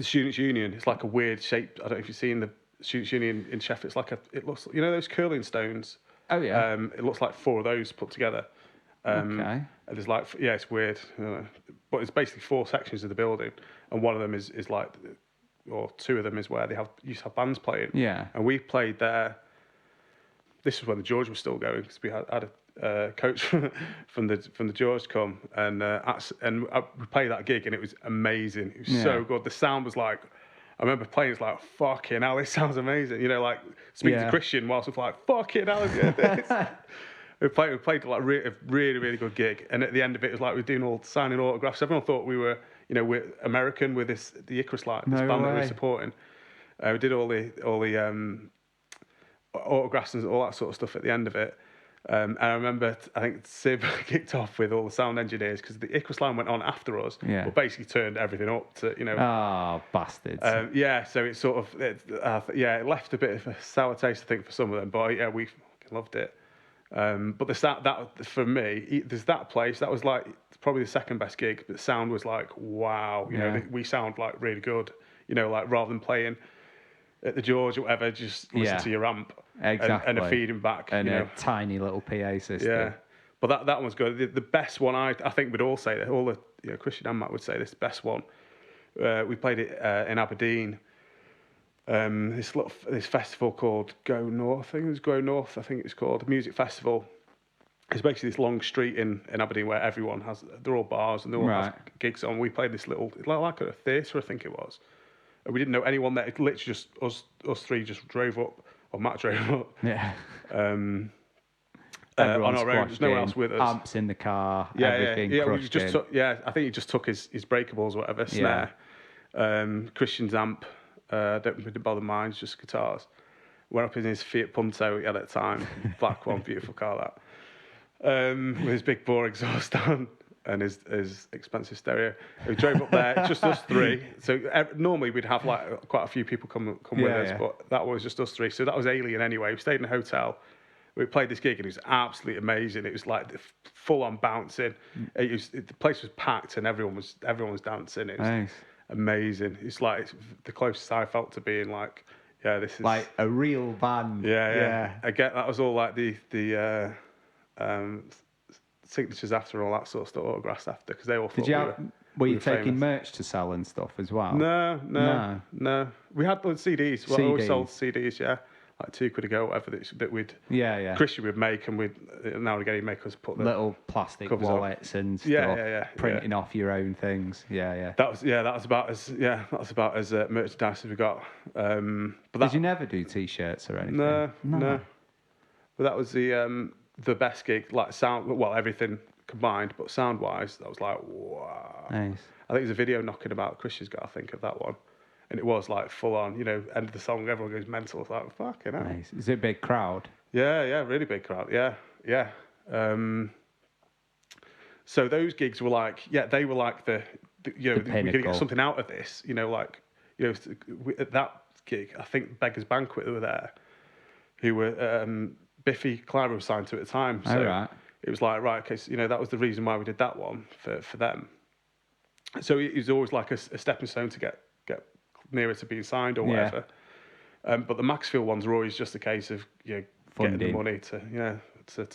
S2: Students' Union. It's like a weird shape. I don't know if you've seen the Students' Union in Sheffield. It's like it looks, those curling stones.
S3: Oh yeah.
S2: It looks like 4 of those put together.
S3: Okay.
S2: And there's like, it's weird, but it's basically 4 sections of the building, and one of them is like, or 2 of them is where they used to have bands playing.
S3: Yeah.
S2: And we played there. This was when the George was still going, because we had a coach from the George come, and we played that gig, and it was amazing. It was so good. The sound was like, I remember playing, it's like, fucking hell, this sounds amazing. Like speaking to Christian whilst we're like, fucking hell. We played like a really, really good gig, and at the end of it was like we were doing signing autographs. Everyone thought we were, we're American with the Icarus Line, this band that we were supporting. We did all the autographs and all that sort of stuff at the end of it. And I remember, I think Sib kicked off with all the sound engineers, because the Icarus Line went on after us, but basically turned everything up to,
S3: Oh, bastards.
S2: So it sort of, it left a bit of a sour taste, I think, for some of them, but we fucking loved it. But that for me, there's that place, that was like probably the second best gig, but the sound was like, wow, we sound like really good, like rather than playing at the George or whatever, just listen to your amp and a feeding back.
S3: And a tiny little PA system.
S2: Yeah. But that one was good. The best one, I think we'd all say, that all the Christian and Matt would say this, the best one. We played it in Aberdeen. This festival called Go North. I think it was Go North. I think it's called a music festival. It's basically this long street in Aberdeen where everyone they're all bars and they all have gigs on. We played this little, like a theatre, I think it was. And we didn't know anyone there. It literally just us 3 just drove up, or Matt drove up.
S3: Yeah.
S2: On our own. There's no one else with us.
S3: Amps in the car. Everything crushed in.
S2: I think he just took his breakables or whatever, snare. Christian's amp. Didn't bother mine, just guitars. Went up in his Fiat Punto he had at the time, black one, beautiful car that. With his big bore exhaust on and his expensive stereo. We drove up there, just us 3. So normally we'd have like quite a few people come with us, but that was just us 3. So that was alien anyway. We stayed in a hotel. We played this gig and it was absolutely amazing. It was like full on bouncing. The place was packed and everyone was dancing. It was amazing. It's like the closest I felt to being like, this is
S3: like a real band.
S2: Yeah. I get that was all like the signatures after, all that sort of stuff, autographs after, because they all thought
S3: were you taking merch to sell and stuff as well?
S2: No. We had the CDs. Well, I always sold CDs, like £2 a go, whatever that we'd Christian would make, and now and again he'd make us put the
S3: little plastic wallets and stuff, printing off your own things. That
S2: was about as merchandise as we got. But
S3: did you never do T-shirts or anything?
S2: No. But that was the best gig, like sound, well, everything combined, but sound wise, that was like, wow.
S3: Nice.
S2: I think there's a video knocking about Christian's got, I think, of that one. And it was like full on, end of the song, everyone goes mental. It's like, fucking hell.
S3: Nice. Is it a big crowd?
S2: Yeah, really big crowd. Yeah. So those gigs were like, they were like the we're going to get something out of this. At that gig, I think Beggars Banquet were there, who were, Biffy Clyro was signed to at the time. So it was like, right, okay, so, that was the reason why we did that one for them. So it was always like a stepping stone to get nearer to being signed or whatever. But the Maxfield ones were always just a case of getting the money to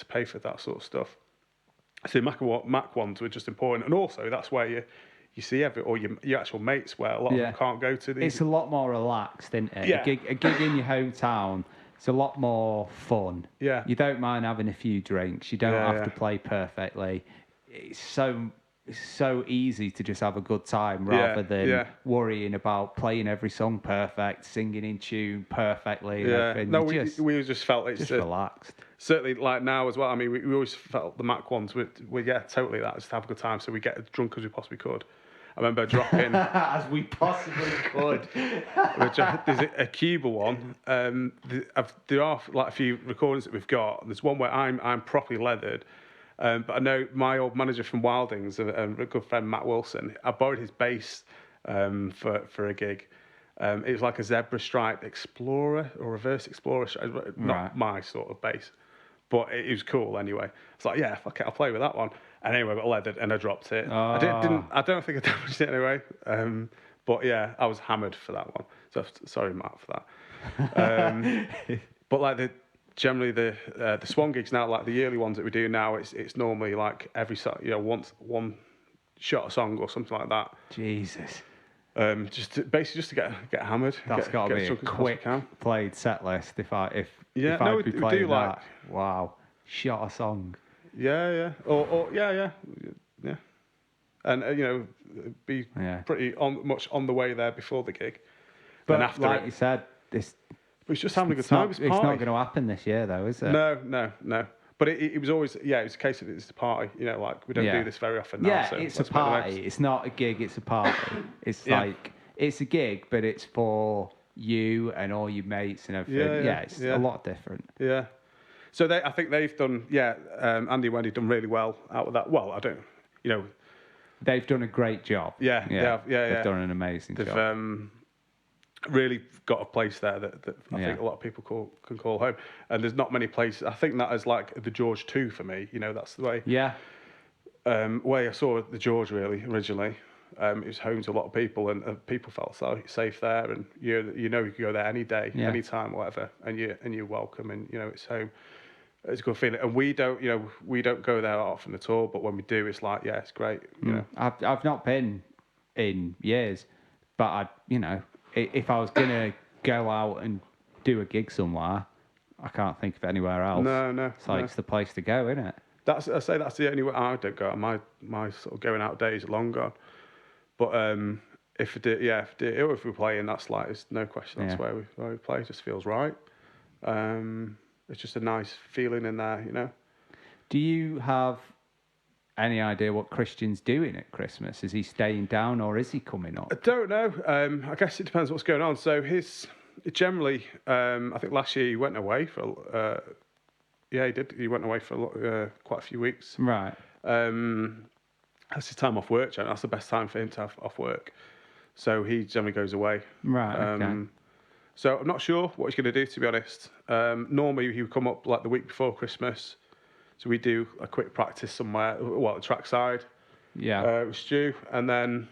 S2: pay for that sort of stuff. So Mac ones were just important, and also that's where you see your actual mates, where a lot of them can't go to.
S3: It's a lot more relaxed, isn't it?
S2: Yeah.
S3: A gig in your hometown. It's a lot more fun.
S2: Yeah.
S3: You don't mind having a few drinks. You don't have to play perfectly. It's so it's so easy to just have a good time rather than worrying about playing every song perfect, singing in tune perfectly.
S2: Yeah, no, we just felt it's
S3: just relaxed.
S2: Certainly, like now as well. I mean, we always felt the Mac ones were totally that, just have a good time. So we get as drunk as we possibly could. I remember dropping
S3: as we possibly could.
S2: There's a Cuba one. There are like a few recordings that we've got. There's one where I'm properly leathered. But I know my old manager from Wildings, a good friend, Matt Wilson, I borrowed his bass for a gig. It was like a zebra stripe Explorer or reverse Explorer, not my sort of bass, but it was cool anyway. It's like, yeah, fuck it, I'll play with that one. And anyway, I got leathered and I dropped it. I don't think I damaged it anyway. But yeah, I was hammered for that one. So sorry, Matt, for that. But like generally the Swan gigs now, like the early ones that we do now, it's normally like every one shot a song or something like that.
S3: Jesus.
S2: Just to get hammered.
S3: That's got to be a quick played set list. If I'd be playing that, wow, shot a song.
S2: Yeah, or yeah, and be pretty much on the way there before the gig.
S3: But then after you said, it's
S2: just having a good time.
S3: It's not going to happen this year, though, is it?
S2: No. But it was always, it's a case of it's a party. Like we don't do this very often now.
S3: Yeah, so it's a party. It's not a gig, it's a party. It's like, it's a gig, but it's for you and all your mates and everything. It's a lot different.
S2: Yeah. So I think they've done, Andy and Wendy done really well out of that. Well, I don't,
S3: They've done a great job.
S2: Yeah.
S3: They've done an amazing job.
S2: They've really got a place there that I think a lot of people can call home. And there's not many places. I think that is like the George 2 for me. That's the way.
S3: Yeah.
S2: Way I saw the George really originally. It was home to a lot of people, and people felt so safe there. And you could go there any day, any time, whatever, and you're welcome, and it's home. It's a good feeling. And we don't go there often at all. But when we do, it's like it's great.
S3: I've not been in years, but if I was gonna go out and do a gig somewhere, I can't think of anywhere else.
S2: No.
S3: It's the place to go, isn't it?
S2: That's the only way I don't go. My sort of going out days are long gone. But if we're playing, that's like it's no question. That's where we play. It just feels right. It's just a nice feeling in there,
S3: Do you have any idea what Christian's doing at Christmas? Is he staying down or is he coming up?
S2: I don't know. I guess it depends what's going on. So generally, I think last year he went away for. He did. He went away for quite a few weeks.
S3: Right.
S2: That's his time off work. That's the best time for him to have off work. So he generally goes away.
S3: Right. Okay.
S2: So I'm not sure what he's going to do, to be honest. Normally he would come up like the week before Christmas. So we do a quick practice somewhere, the trackside.
S3: Yeah.
S2: With Stu, and then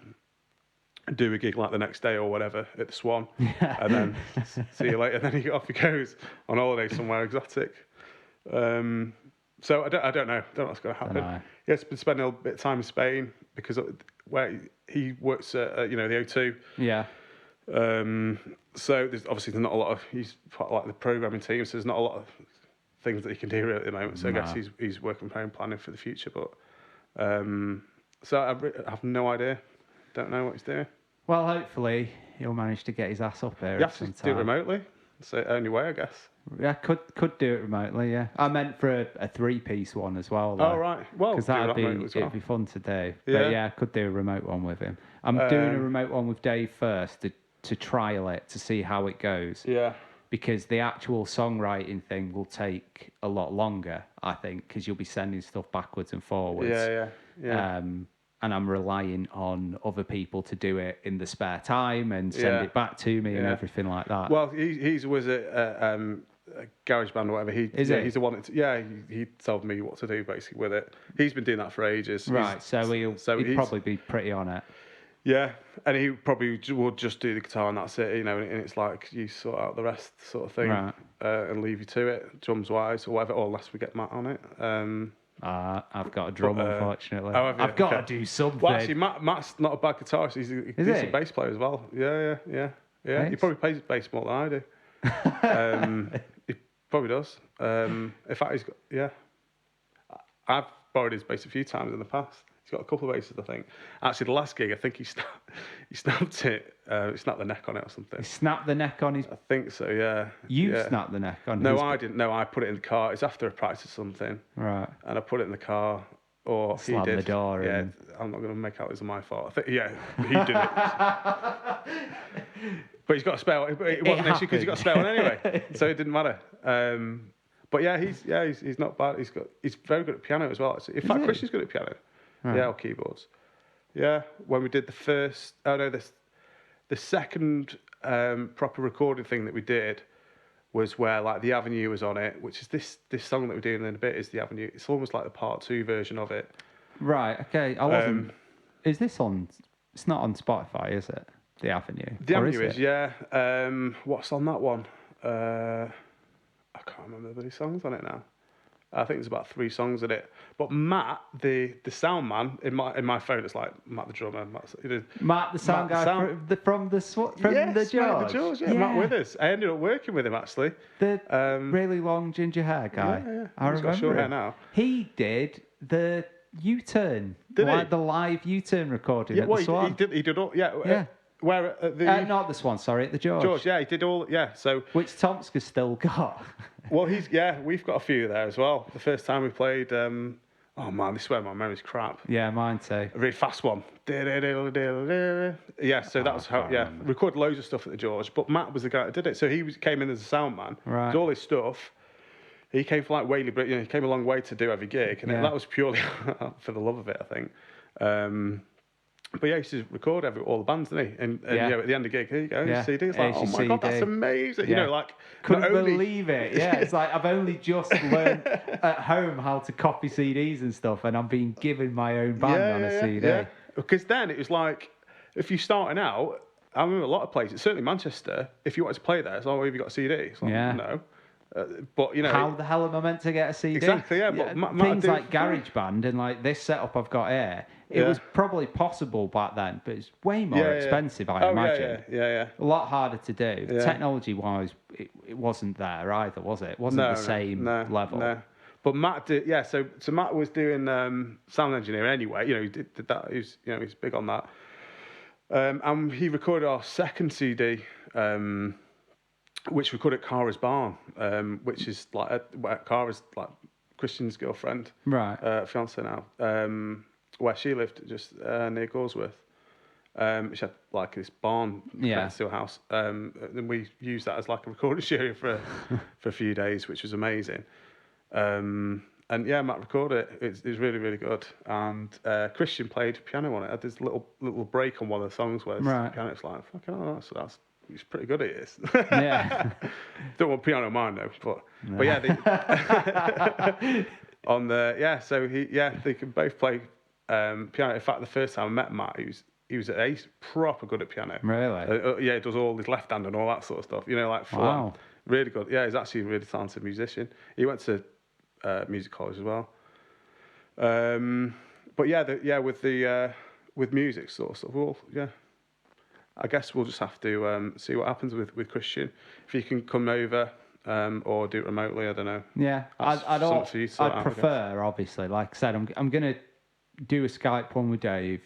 S2: do a gig like the next day or whatever at the Swan, and then see you later. Then off he goes on holiday somewhere exotic. So I don't know. Don't know what's going to happen. He has been spending a bit of time in Spain because where he works at the O2.
S3: Yeah.
S2: So there's not a lot of. He's part of like the programming team, so there's not a lot of things that he can do really at the moment. So I guess he's working from home, planning for the future. But so I have no idea. Don't know what he's doing.
S3: Well, hopefully he'll manage to get his ass up here.
S2: You have to do it remotely. It's the only way, I guess.
S3: Yeah, could do it remotely. Yeah, I meant for a 3-piece one as well. Though,
S2: right. Well,
S3: because it'd be fun to do.
S2: Yeah.
S3: But yeah, I could do a remote one with him. I'm doing a remote one with Dave first to trial it to see how it goes.
S2: Yeah.
S3: Because the actual songwriting thing will take a lot longer, I think, because you'll be sending stuff backwards and forwards.
S2: Yeah.
S3: And I'm relying on other people to do it in the spare time and send it back to me and everything like that.
S2: Well, he was a garage band or whatever. He's the one that, he told me what to do basically with it. He's been doing that for ages.
S3: Right, so he'd probably be pretty on it.
S2: Yeah, and he probably would just do the guitar and that's it, and it's like you sort out the rest sort of thing,
S3: right.
S2: And leave you to it, drums wise or whatever, or unless we get Matt on it.
S3: I've got a drum, unfortunately.
S2: I've
S3: got to do something.
S2: Well, actually, Matt's not a bad guitarist. He's a decent bass player as well. Yeah.
S3: Nice.
S2: He probably plays bass more than I do. He probably does. In fact, I've borrowed his bass a few times in the past. He's got a couple of basses, I think. Actually, the last gig, I think he snapped it. He snapped the neck on it or something.
S3: He snapped the neck on his...
S2: I think so, yeah.
S3: You snapped the neck on
S2: No, I didn't. No, I put it in the car. It's after a practice or something.
S3: Right.
S2: And I put it in the car. Or
S3: Slammed
S2: he did.
S3: the door.
S2: Yeah,
S3: and...
S2: I'm not going to make out it was my fault. I think, yeah, he did it. But he's got a spare one. It wasn't an issue because he got a spare one anyway. So it didn't matter. But yeah, he's not bad. He's very good at piano as well. In fact, Christian's good at piano. Right. Yeah, or keyboards. Yeah, when we did the second proper recording thing that we did was where like the Avenue was on it, which is this song that we're doing in a bit is the Avenue. It's almost like the part 2 version of it.
S3: Right. Okay. I wasn't. Is this on? It's not on Spotify, is it? The Avenue.
S2: The Avenue is, yeah. What's on that one? I can't remember the songs on it now. I think there's about 3 songs in it. But Matt, the sound man, in my phone, it's like Matt the drummer.
S3: Matt the sound guy from the George.
S2: Matt the George, yeah. Matt Withers. I ended up working with him actually.
S3: The really long ginger hair guy.
S2: Yeah.
S3: I remember.
S2: He's got short hair now.
S3: He did the U-turn, the live U-turn recording at the Swan.
S2: He did all, yeah. Where at the
S3: not the Swan, sorry, at the George.
S2: George, yeah, he did all, yeah. So
S3: which Tomska's still got.
S2: Well, we've got a few there as well. The first time we played, oh man, this is where my memory's crap.
S3: Yeah, mine too.
S2: A really fast one. Yeah, so that was how. Yeah, recorded loads of stuff at the George, but Matt was the guy that did it. So he came in as a sound man.
S3: Right.
S2: Did all his stuff. He came from like Whaley, but he came a long way to do every gig, and that was purely for the love of it, I think. But yeah, he used to record all the bands, didn't he? And at the end of the gig, here you go, your CD. It's like, oh my God, that's amazing.
S3: Yeah. Couldn't believe it. Yeah, it's like I've only just learned at home how to copy CDs and stuff, and I'm being given my own band on a CD. Yeah.
S2: Because then it was like, if you're starting out, I remember a lot of places, certainly Manchester, if you wanted to play there, it's like, well, have you got a CD? It's like, no. But how
S3: the hell am I meant to get a CD?
S2: Exactly, yeah. But
S3: things like GarageBand and like this setup I've got here, it was probably possible back then, but it's way more expensive, I imagine.
S2: Yeah.
S3: A lot harder to do. Yeah. Technology-wise, it wasn't there either, was it? It wasn't the same level. No.
S2: But Matt did, so Matt was doing sound engineering anyway. He did that. He's big on that. And he recorded our second CD. Which we called at Cara's Barn, which is like Cara's like Christian's girlfriend,
S3: right?
S2: Fiance now, where she lived just near Goresworth. She had like this barn, steel house, and we used that as like a recording studio for a few days, which was amazing. And Matt recorded it. It's really, really good. And Christian played piano on it. I had this little break on one of the songs where the piano's like, fucking hell, that's. He's pretty good at it.
S3: Yeah.
S2: Don't want piano in mine though, but yeah. So they can both play piano. In fact, the first time I met Matt, he was proper good at piano.
S3: Really?
S2: He does all his left hand and all that sort of stuff. Like full on. Really good. Yeah, he's actually a really talented musician. He went to music college as well. But with music sort of stuff. Well, I guess we'll just have to see what happens with Christian. If he can come over or do it remotely, I don't know.
S3: Yeah, I'd prefer, obviously. Like I said, I'm going to do a Skype one with Dave.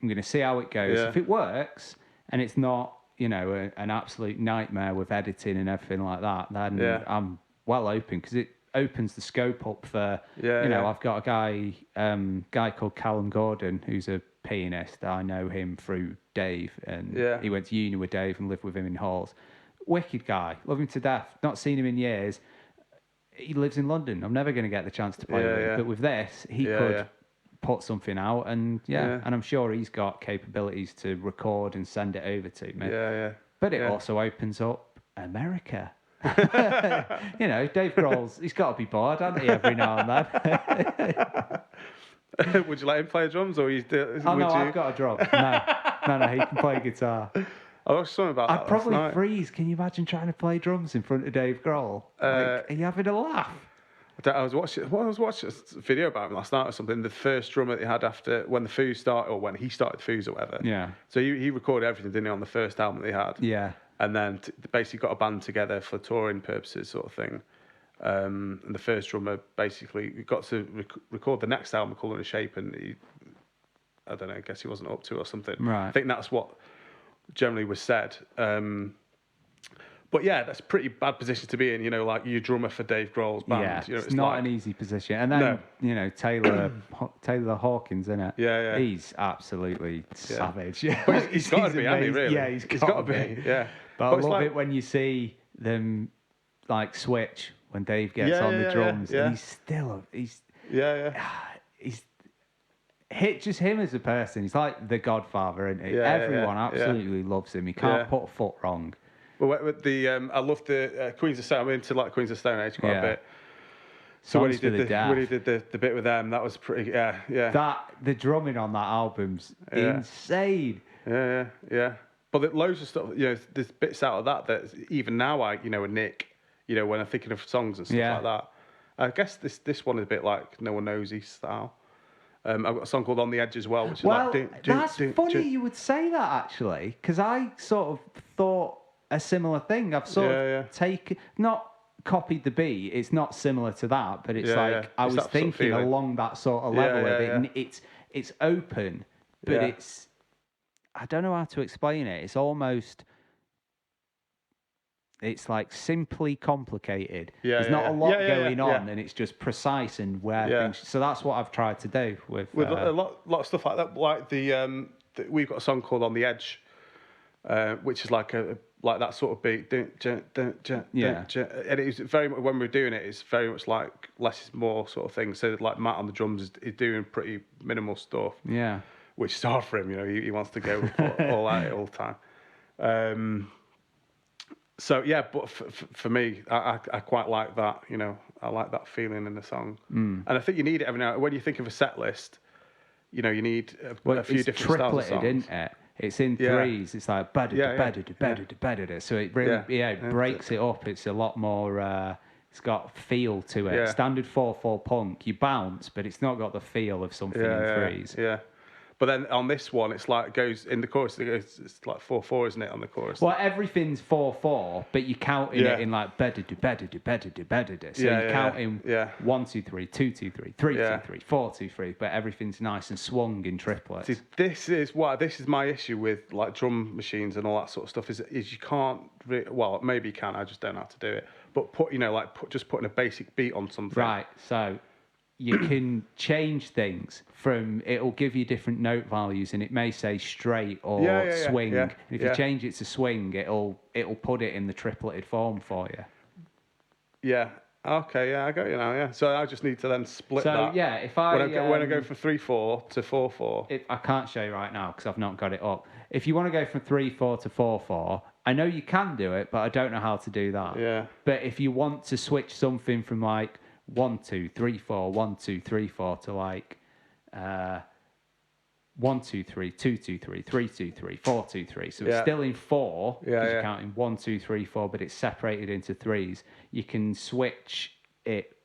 S3: I'm going to see how it goes. Yeah. If it works and it's not, an absolute nightmare with editing and everything like that, then I'm well open because it opens the scope up for, I've got a guy called Callum Gordon who's a pianist. I know him through Dave, and he went to uni with Dave and lived with him in halls. Wicked guy, love him to death. Not seen him in years. He lives in London. I'm never going to get the chance to play with him, but with this, he could put something out, and and I'm sure he's got capabilities to record and send it over to me. But it also opens up America. Dave Grohl's, he's got to be bored, hasn't he, every now and then?
S2: Would you let him play drums, or
S3: I've got a drum. No, he can play guitar.
S2: I was something about that.
S3: I'd probably freeze. Can you imagine trying to play drums in front of Dave Grohl? Are you having a laugh?
S2: I was watching a video about him last night or something. The first drummer that he had after when the Foos started, or when he started the Foos or whatever. Yeah. So he recorded everything, didn't he, on the first album that he had? Yeah. And then basically got a band together for touring purposes, sort of thing. And the first drummer basically got to record the next album, Colour and Shape, and I don't know, I guess he wasn't up to or something.
S3: Right.
S2: I think that's what generally was said. But yeah, that's a pretty bad position to be in, you know, like you're drummer for Dave Grohl's band.
S3: Yeah,
S2: you know,
S3: it's not an easy position. And then, you know, Taylor Hawkins, isn't it?
S2: Yeah.
S3: He's absolutely savage. Yeah.
S2: But he's got to be, hasn't he, really?
S3: Yeah, he's got to be.
S2: Yeah.
S3: But I love it when you see them, like, switch when Dave gets on the drums. And he's still, he's just him as a person. He's like the Godfather, isn't he? Everyone absolutely loves him. He can't put a foot wrong.
S2: Well, with the I love the Queens of Stone. I'm into like Queens of Stone Age quite a bit. So when he did the bit with them, that was pretty. Yeah.
S3: The drumming on that album's insane.
S2: Yeah. But loads of stuff. You know, there's bits out of that even now a nick. You know, when I'm thinking of songs and stuff like that. I guess this one is a bit like No One Knows His style. I've got a song called On the Edge as well, which is like.
S3: That's funny you would say that actually, because I sort of thought a similar thing. I've sort of not copied the beat. It's not similar to that, but it's I was thinking sort of along that sort of level of it. And it's open, but it's I don't know how to explain it. It's almost like simply complicated. There's not a lot going on, and it's just precise and where things. So that's what I've tried to do with
S2: a lot of stuff like that. Like we've got a song called On the Edge, which is like that sort of beat. And it's very much, when we're doing it, it's very much like less is more sort of thing. So like Matt on the drums is doing pretty minimal stuff.
S3: Yeah.
S2: Which is hard for him, you know. He wants to go all at it all the time. So yeah, but for me, I quite like that. You know, I like that feeling in the song, and I think you need it every now. When you think of a set list, you know, you need a few different styles of songs.
S3: Isn't it? It's in threes. It's like ba-da-da-ba-da-da-ba-da-da. So it really, it breaks it up. It's a lot more. It's got feel to it.
S2: Yeah.
S3: Standard 4/4 punk, you bounce, but it's not got the feel of something in threes.
S2: Yeah. But then on this one, it's like it goes in the chorus. It's like 4/4, isn't it? On the chorus.
S3: Well, everything's 4/4, but you count it in like ba-da-da-ba-da-da-ba-da-da-ba-da-da. So you count in 1 2 3 2 2 3 3 2 3 4 2 3, but everything's nice and swung in triplets.
S2: See, this is my issue with like drum machines and all that sort of stuff. Is you can't well, maybe you can. I just don't know how to do it. But just putting a basic beat on something.
S3: Right. So you can change things from, it'll give you different note values, and it may say straight or swing. And if you change it to swing, it'll put it in the tripleted form for you.
S2: Yeah. Okay. Yeah, I got you now. Yeah. So I just need to then split that.
S3: So yeah, if I
S2: when I go from 3/4 to 4/4.
S3: I can't show you right now because I've not got it up. If you want to go from 3/4 to 4/4, I know you can do it, but I don't know how to do that.
S2: Yeah.
S3: But if you want to switch something from like 1 2 3 4 1 2 3 4 to like 1 2 3 2 2 3 3 2 3 4 2 3, so it's still in 4 because you're counting 1 2 3 4, but it's separated into threes. You can switch it.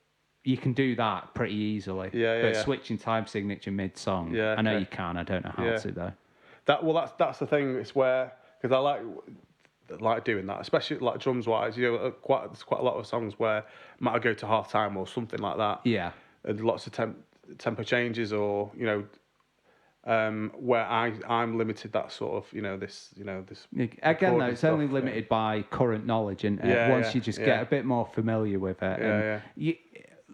S3: You can do that pretty easily. But switching time signature mid song, I know you can. I don't know how to though.
S2: That's the thing. It's where, because I like doing that, especially like drums wise. You know, there's quite a lot of songs where might go to half time or something like that.
S3: Yeah,
S2: and lots of tempo changes, or you know, where I'm limited. That sort of this.
S3: Again, though, it's only limited by current knowledge, and once you just get a bit more familiar with it.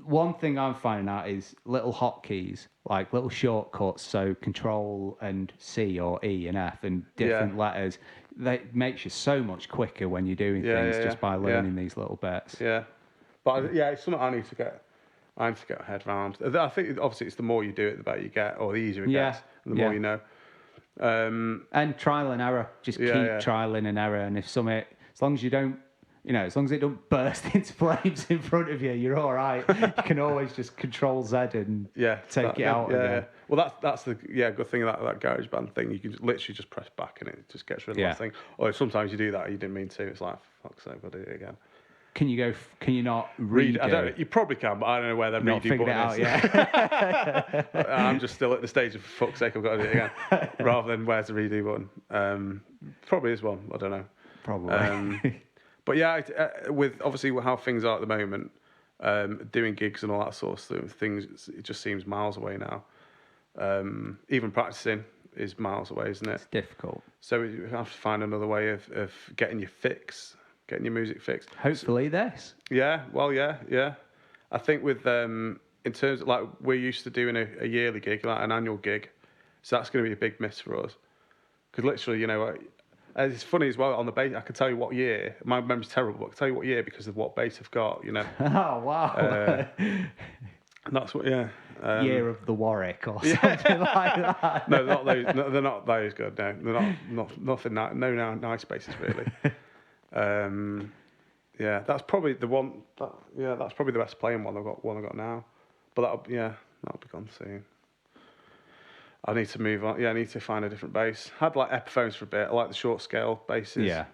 S3: One thing I'm finding out is little hotkeys, like little shortcuts. So Control and C or E and F and different letters. That makes you so much quicker when you're doing things just by learning these little bits. Yeah,
S2: but it's something I need to get my head around. I think obviously it's the more you do it, the better you get, or the easier it gets, and the more you know.
S3: And trial and error. Just keep trialing and error, and if something, as long as you don't. As long as it don't burst into flames in front of you, you're all right. You can always just Control Z and take it out again.
S2: Well, that's the good thing about that garage band thing. You can literally just press back and it just gets rid of that thing. Or sometimes you do that, you didn't mean to. It's like, fuck's sake, I've got to do it again.
S3: Can you not redo?
S2: You probably can, but I don't know where the redo button is. I'm just still at the stage of fuck's sake, I've got to do it again, rather than where's the redo button. Probably is one. I don't know.
S3: Probably.
S2: But with obviously how things are at the moment, doing gigs and all that sort of things, it just seems miles away now. Even practicing is miles away, isn't it?
S3: It's difficult.
S2: So you have to find another way of getting your music fixed.
S3: Hopefully this.
S2: Yeah, well, yeah. I think with, in terms of, like, we're used to doing a yearly gig, like an annual gig. So that's going to be a big miss for us. Because literally, you know, it's funny as well, on the bass, I can tell you what year, my memory's terrible, but I can tell you what year because of what bass I've got, you know.
S3: Oh, wow.
S2: And that's what, yeah.
S3: Year of the Warwick or something like that.
S2: No, not those. No, they're not those good. No, they're not nothing. No nice basses really. Yeah, that's probably the one. That's probably the best playing one I've got now. But that'll be gone soon. I need to move on. Yeah, I need to find a different bass. Had like Epiphones for a bit. I like the short scale basses.
S3: Yeah.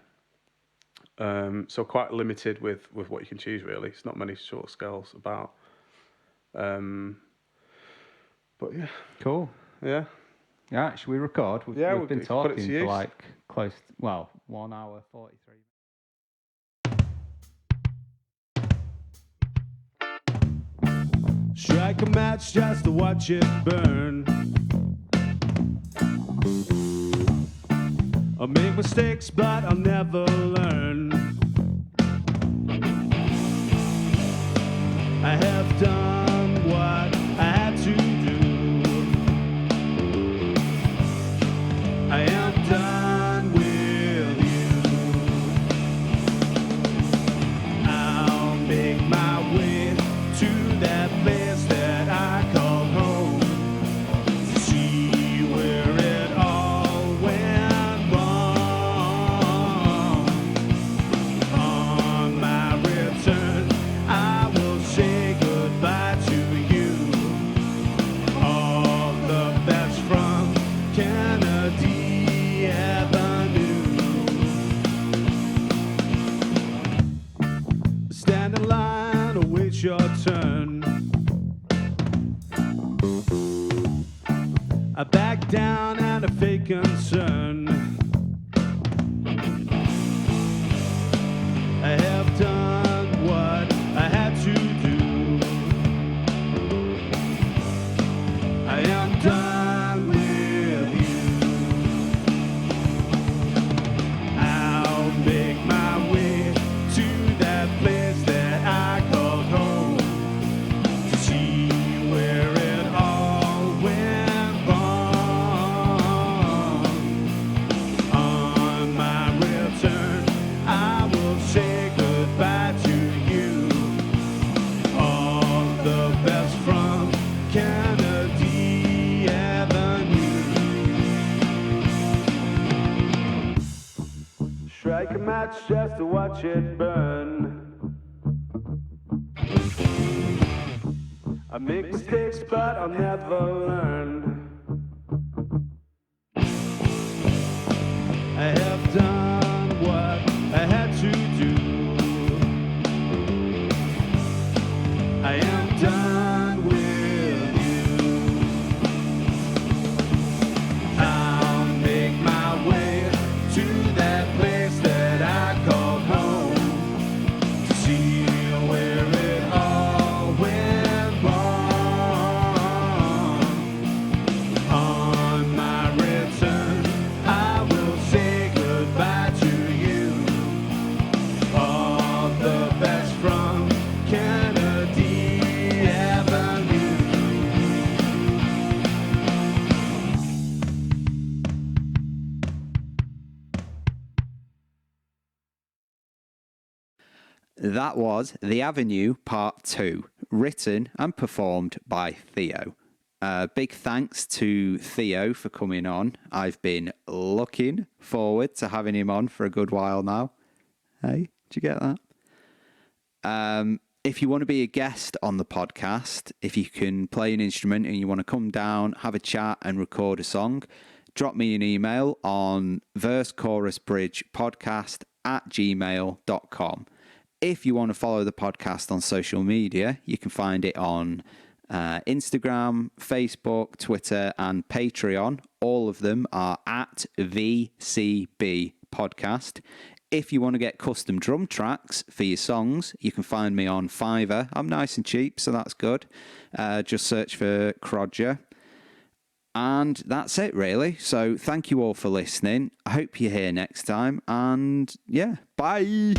S2: So quite limited with what you can choose really. It's not many short scales about. But yeah.
S3: Cool.
S2: Yeah.
S3: Yeah, should we record? We've been talking for like close to, 1 hour 43.
S4: Strike a match just to watch it burn. I'll make mistakes, but I'll never learn. I have done what I had to do. I am done with you. I'll make my way to that place that I call home, to see where it all went wrong. On my return, I will say goodbye to you. All the best from Kennedy Avenue. Stand in line, await your turn. I back down and a fake concern. I have done what I had to do. I am done with you. I'll make my way to that place that I call home, to see where it all went wrong. On my return, I will say goodbye to you. All the best from Kennedy Avenue. Strike a match just to watch it burn. I make mistakes, but I'll never learn. I have done what I had to do. I am done with you. I'll make my way to that place that I call home, to see where it all went wrong. On my return, I will say goodbye to you. All the best from Kennedy Avenue.
S1: That was The Avenue Part 2, written and performed by Theo. Big thanks to Theo for coming on. I've been looking forward to having him on for a good while now. Hey, did you get that? If you want to be a guest on the podcast, if you can play an instrument and you want to come down, have a chat and record a song, drop me an email on versechorusbridgepodcast@gmail.com. If you want to follow the podcast on social media, you can find it on Instagram, Facebook, Twitter, and Patreon. All of them are at VCB Podcast. If you want to get custom drum tracks for your songs, you can find me on Fiverr. I'm nice and cheap, so that's good. Just search for Crodger. And that's it, really. So thank you all for listening. I hope you're here next time. And yeah, bye.